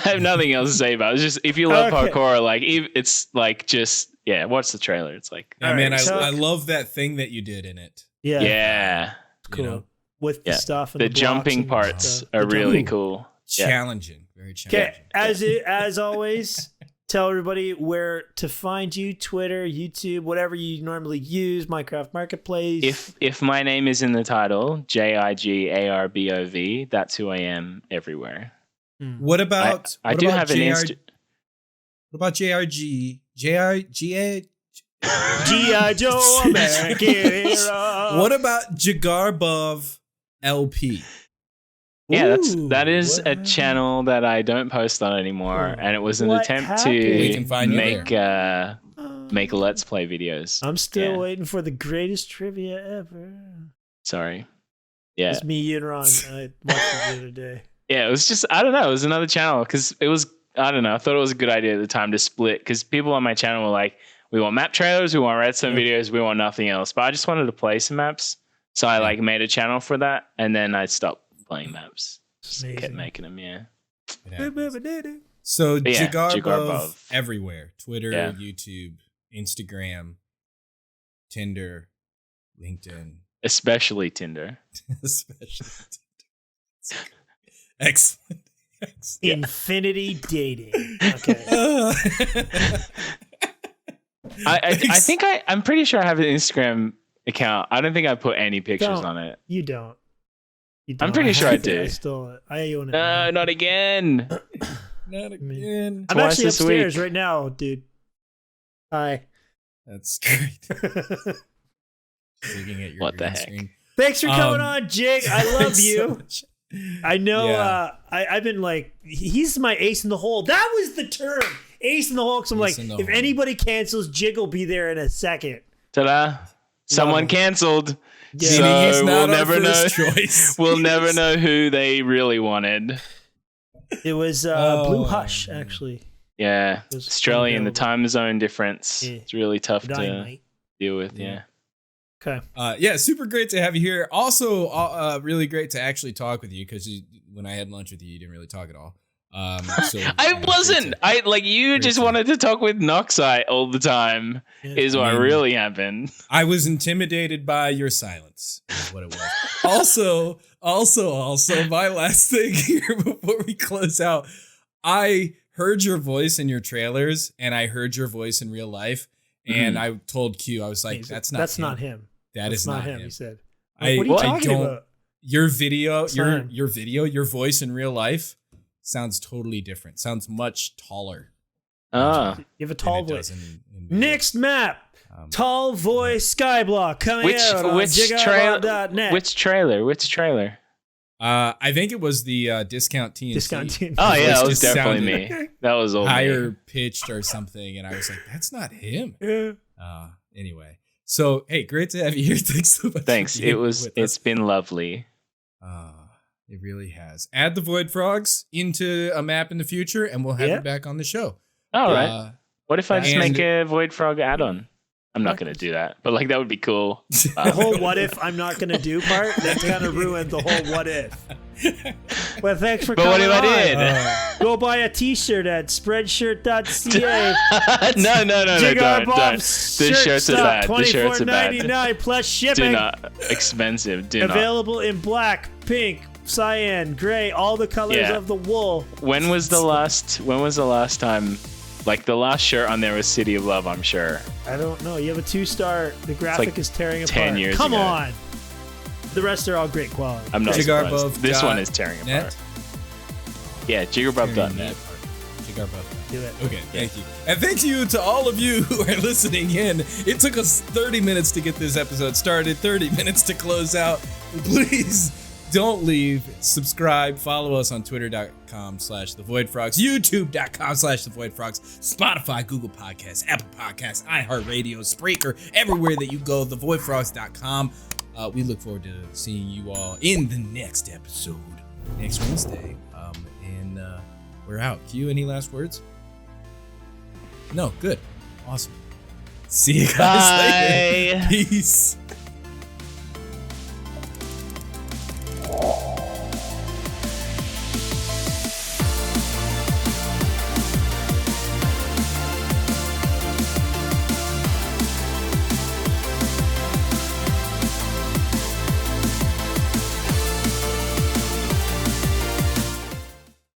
Speaker 5: have nothing else to say about it. It's just if you love
Speaker 3: Okay.
Speaker 5: parkour, like it's like just watch the trailer. It's like
Speaker 1: Yeah,
Speaker 3: All
Speaker 1: man,
Speaker 3: right, so-
Speaker 1: I love that thing that you did in it.
Speaker 3: Yeah.
Speaker 5: yeah,
Speaker 3: Cool.
Speaker 1: You know?
Speaker 3: With the
Speaker 5: Yeah.
Speaker 3: stuff and
Speaker 5: the
Speaker 3: blocks
Speaker 5: jumping
Speaker 3: and
Speaker 5: parts
Speaker 3: stuff.
Speaker 5: are
Speaker 3: The
Speaker 5: really
Speaker 3: jumping.
Speaker 5: cool. Yeah.
Speaker 1: Challenging, very
Speaker 3: Okay,
Speaker 1: challenging.
Speaker 3: as always, tell everybody where to find you: Twitter, YouTube, whatever you normally use, Minecraft Marketplace.
Speaker 5: If my name is in the title, Jigarbov, that's who I am everywhere.
Speaker 1: What about?
Speaker 5: I
Speaker 1: what
Speaker 5: do
Speaker 1: about
Speaker 5: have an
Speaker 1: What about JRG? JRGA?
Speaker 3: G.I. Joe, American Hero.
Speaker 1: What about Jigarbov LP?
Speaker 5: Yeah,
Speaker 3: Ooh,
Speaker 5: that is a
Speaker 1: what?
Speaker 5: channel that I don't post on anymore, and it was an
Speaker 3: What
Speaker 5: attempt
Speaker 3: happened?
Speaker 1: We
Speaker 5: to
Speaker 1: can find you
Speaker 5: make Let's Play videos.
Speaker 3: I'm still
Speaker 5: Yeah.
Speaker 3: waiting for the greatest trivia ever.
Speaker 5: Sorry. Yeah.
Speaker 3: It's me and Ron. I watched it the other day.
Speaker 5: Yeah, it was just, I don't know, it was another channel because it was, I don't know, I thought it was a good idea at the time to split because people on my channel were like, we want map trailers, we want redstone videos, we want nothing else. But I just wanted to play some maps. So I like made a channel for that and then I stopped playing maps. Just kept
Speaker 3: Amazing.
Speaker 5: making them, yeah.
Speaker 1: It happens. So
Speaker 5: But yeah,
Speaker 1: Jigarbov
Speaker 5: Jigarbov.
Speaker 1: everywhere: Twitter,
Speaker 5: Yeah.
Speaker 1: YouTube, Instagram, Tinder, LinkedIn,
Speaker 5: Especially Tinder.
Speaker 1: especially. Excellent.
Speaker 3: Infinity dating. Okay.
Speaker 5: I think I'm pretty sure I have an Instagram account. I don't think I put any pictures
Speaker 3: Don't.
Speaker 5: on it.
Speaker 3: You don't. You
Speaker 5: I'm pretty sure I
Speaker 3: have it.
Speaker 5: do.
Speaker 3: I stole it. I own it.
Speaker 5: No,
Speaker 3: now.
Speaker 5: not again.
Speaker 1: Not again.
Speaker 3: I'm
Speaker 5: Twice
Speaker 3: actually
Speaker 5: this
Speaker 3: upstairs
Speaker 5: week.
Speaker 3: right now, dude. Hi.
Speaker 1: That's great. Looking at your
Speaker 5: What the
Speaker 1: green
Speaker 5: heck?
Speaker 1: screen.
Speaker 3: Thanks for coming
Speaker 1: Um,
Speaker 3: on, Jig. I love
Speaker 1: Thanks so
Speaker 3: you.
Speaker 1: much.
Speaker 3: I know.
Speaker 1: Yeah.
Speaker 3: I've been like, he's my ace in the hole. That was the term, ace in the hole. Because I'm
Speaker 1: Ace
Speaker 3: like,
Speaker 1: in the
Speaker 3: if
Speaker 1: hole.
Speaker 3: anybody cancels, Jig will be there in a second.
Speaker 5: Ta-da. Someone
Speaker 3: him.
Speaker 5: canceled.
Speaker 3: Yeah.
Speaker 5: So
Speaker 1: Meaning he's not
Speaker 5: we'll
Speaker 1: our
Speaker 5: never know.
Speaker 1: first choice.
Speaker 5: We'll never know who they really wanted.
Speaker 3: It was
Speaker 1: Oh,
Speaker 3: Blue Hush,
Speaker 1: man.
Speaker 3: actually.
Speaker 5: Yeah,
Speaker 3: It was
Speaker 5: Australian, the
Speaker 3: unavailable.
Speaker 5: time zone difference.
Speaker 3: Yeah.
Speaker 5: It's really tough to
Speaker 3: Dynamite.
Speaker 5: deal with.
Speaker 1: Yeah.
Speaker 5: Yeah.
Speaker 3: Okay.
Speaker 1: Yeah, super great to have you here. Also, really great to actually talk with you because when I had lunch with you, you didn't really talk at all. So
Speaker 5: I
Speaker 1: great
Speaker 5: wasn't.
Speaker 1: to-
Speaker 5: I like you
Speaker 1: great
Speaker 5: just
Speaker 1: to-
Speaker 5: wanted to talk with Noxite all the time.
Speaker 3: Yeah.
Speaker 5: Is what
Speaker 1: I mean-
Speaker 5: really happened.
Speaker 1: I was intimidated by your silence. Is what it was. Also, my last thing here before we close out, I heard your voice in your trailers, and I heard your voice in real life, and I told Q, I was like, "That's not him. That
Speaker 3: That's
Speaker 1: is
Speaker 3: not
Speaker 1: not
Speaker 3: him.
Speaker 1: him."
Speaker 3: He said.
Speaker 1: I,
Speaker 3: What are you
Speaker 1: I
Speaker 3: talking
Speaker 1: don't.
Speaker 3: about?
Speaker 1: Your video,
Speaker 3: It's not him.
Speaker 1: your voice in real life sounds totally different. Sounds much taller.
Speaker 5: Ah,
Speaker 3: You have a
Speaker 1: than
Speaker 3: tall
Speaker 1: it does
Speaker 3: voice.
Speaker 1: in video.
Speaker 3: Next map.
Speaker 1: Um,
Speaker 3: Tall voice skyblock coming
Speaker 5: which
Speaker 3: out on
Speaker 5: trailer?
Speaker 3: Jigarbov.net.
Speaker 5: Which trailer? Which trailer?
Speaker 1: I think it was the discount TNC.
Speaker 3: Discount team.
Speaker 5: Oh yeah, that
Speaker 1: Voice
Speaker 5: was
Speaker 1: just
Speaker 5: definitely
Speaker 1: sounded
Speaker 5: me. That was old.
Speaker 1: higher
Speaker 5: Me.
Speaker 1: pitched or something, and I was like, "That's not him."
Speaker 3: Yeah.
Speaker 1: Anyway, so hey, great to have you here. Thanks so much. for
Speaker 5: Thanks.
Speaker 1: being
Speaker 5: It was.
Speaker 1: with
Speaker 5: It's
Speaker 1: us.
Speaker 5: been lovely.
Speaker 1: It really has. Add the Void Frogs into a map in the future, and we'll have
Speaker 3: Yeah.
Speaker 1: you back on the show.
Speaker 5: All right. What if I just
Speaker 1: and-
Speaker 5: make a Void Frog add-on? I'm not gonna do that, but like that would be cool.
Speaker 3: The whole what if I'm not going to do part, that kind of ruined the whole what if. Well, thanks for
Speaker 5: But what
Speaker 3: coming
Speaker 5: if I
Speaker 3: on.
Speaker 5: did?
Speaker 3: Go buy a t-shirt at spreadshirt.ca.
Speaker 5: No, don't.
Speaker 3: Jigarbov
Speaker 5: The shirts are bad. The shirts are bad.
Speaker 3: $24.99 plus
Speaker 5: Do
Speaker 3: shipping.
Speaker 5: not. Expensive. Do not.
Speaker 3: Available in black, pink, cyan, gray, all the colors
Speaker 5: Yeah.
Speaker 3: of the wool.
Speaker 5: When was the last time? Like the last shirt on there was City of Love, I'm sure.
Speaker 3: I don't know. You have a 2-star. The graphic
Speaker 5: like
Speaker 3: is tearing
Speaker 5: 10
Speaker 3: apart.
Speaker 5: years
Speaker 3: Come
Speaker 5: ago.
Speaker 3: on. The rest are all great quality.
Speaker 5: I'm not
Speaker 1: Jigarbov
Speaker 5: surprised. This one is tearing
Speaker 1: net.
Speaker 5: apart. Yeah, Jigarbov.net.
Speaker 1: Jigarbov.
Speaker 3: Do it.
Speaker 1: Okay, thank you. And thank you to all of you who are listening in. It took us 30 minutes to get this episode started, 30 minutes to close out. Please don't leave. Subscribe. Follow us on twitter.com/thevoidfrogs, youtube.com/thevoidfrogs, Spotify, Google Podcasts, Apple Podcasts, iHeartRadio, Spreaker, everywhere that you go, thevoidfrogs.com. We look forward to seeing you all in the next episode, next Wednesday. And we're out. Q, any last words? No, good. Awesome. See you guys
Speaker 5: Bye.
Speaker 1: later. Peace.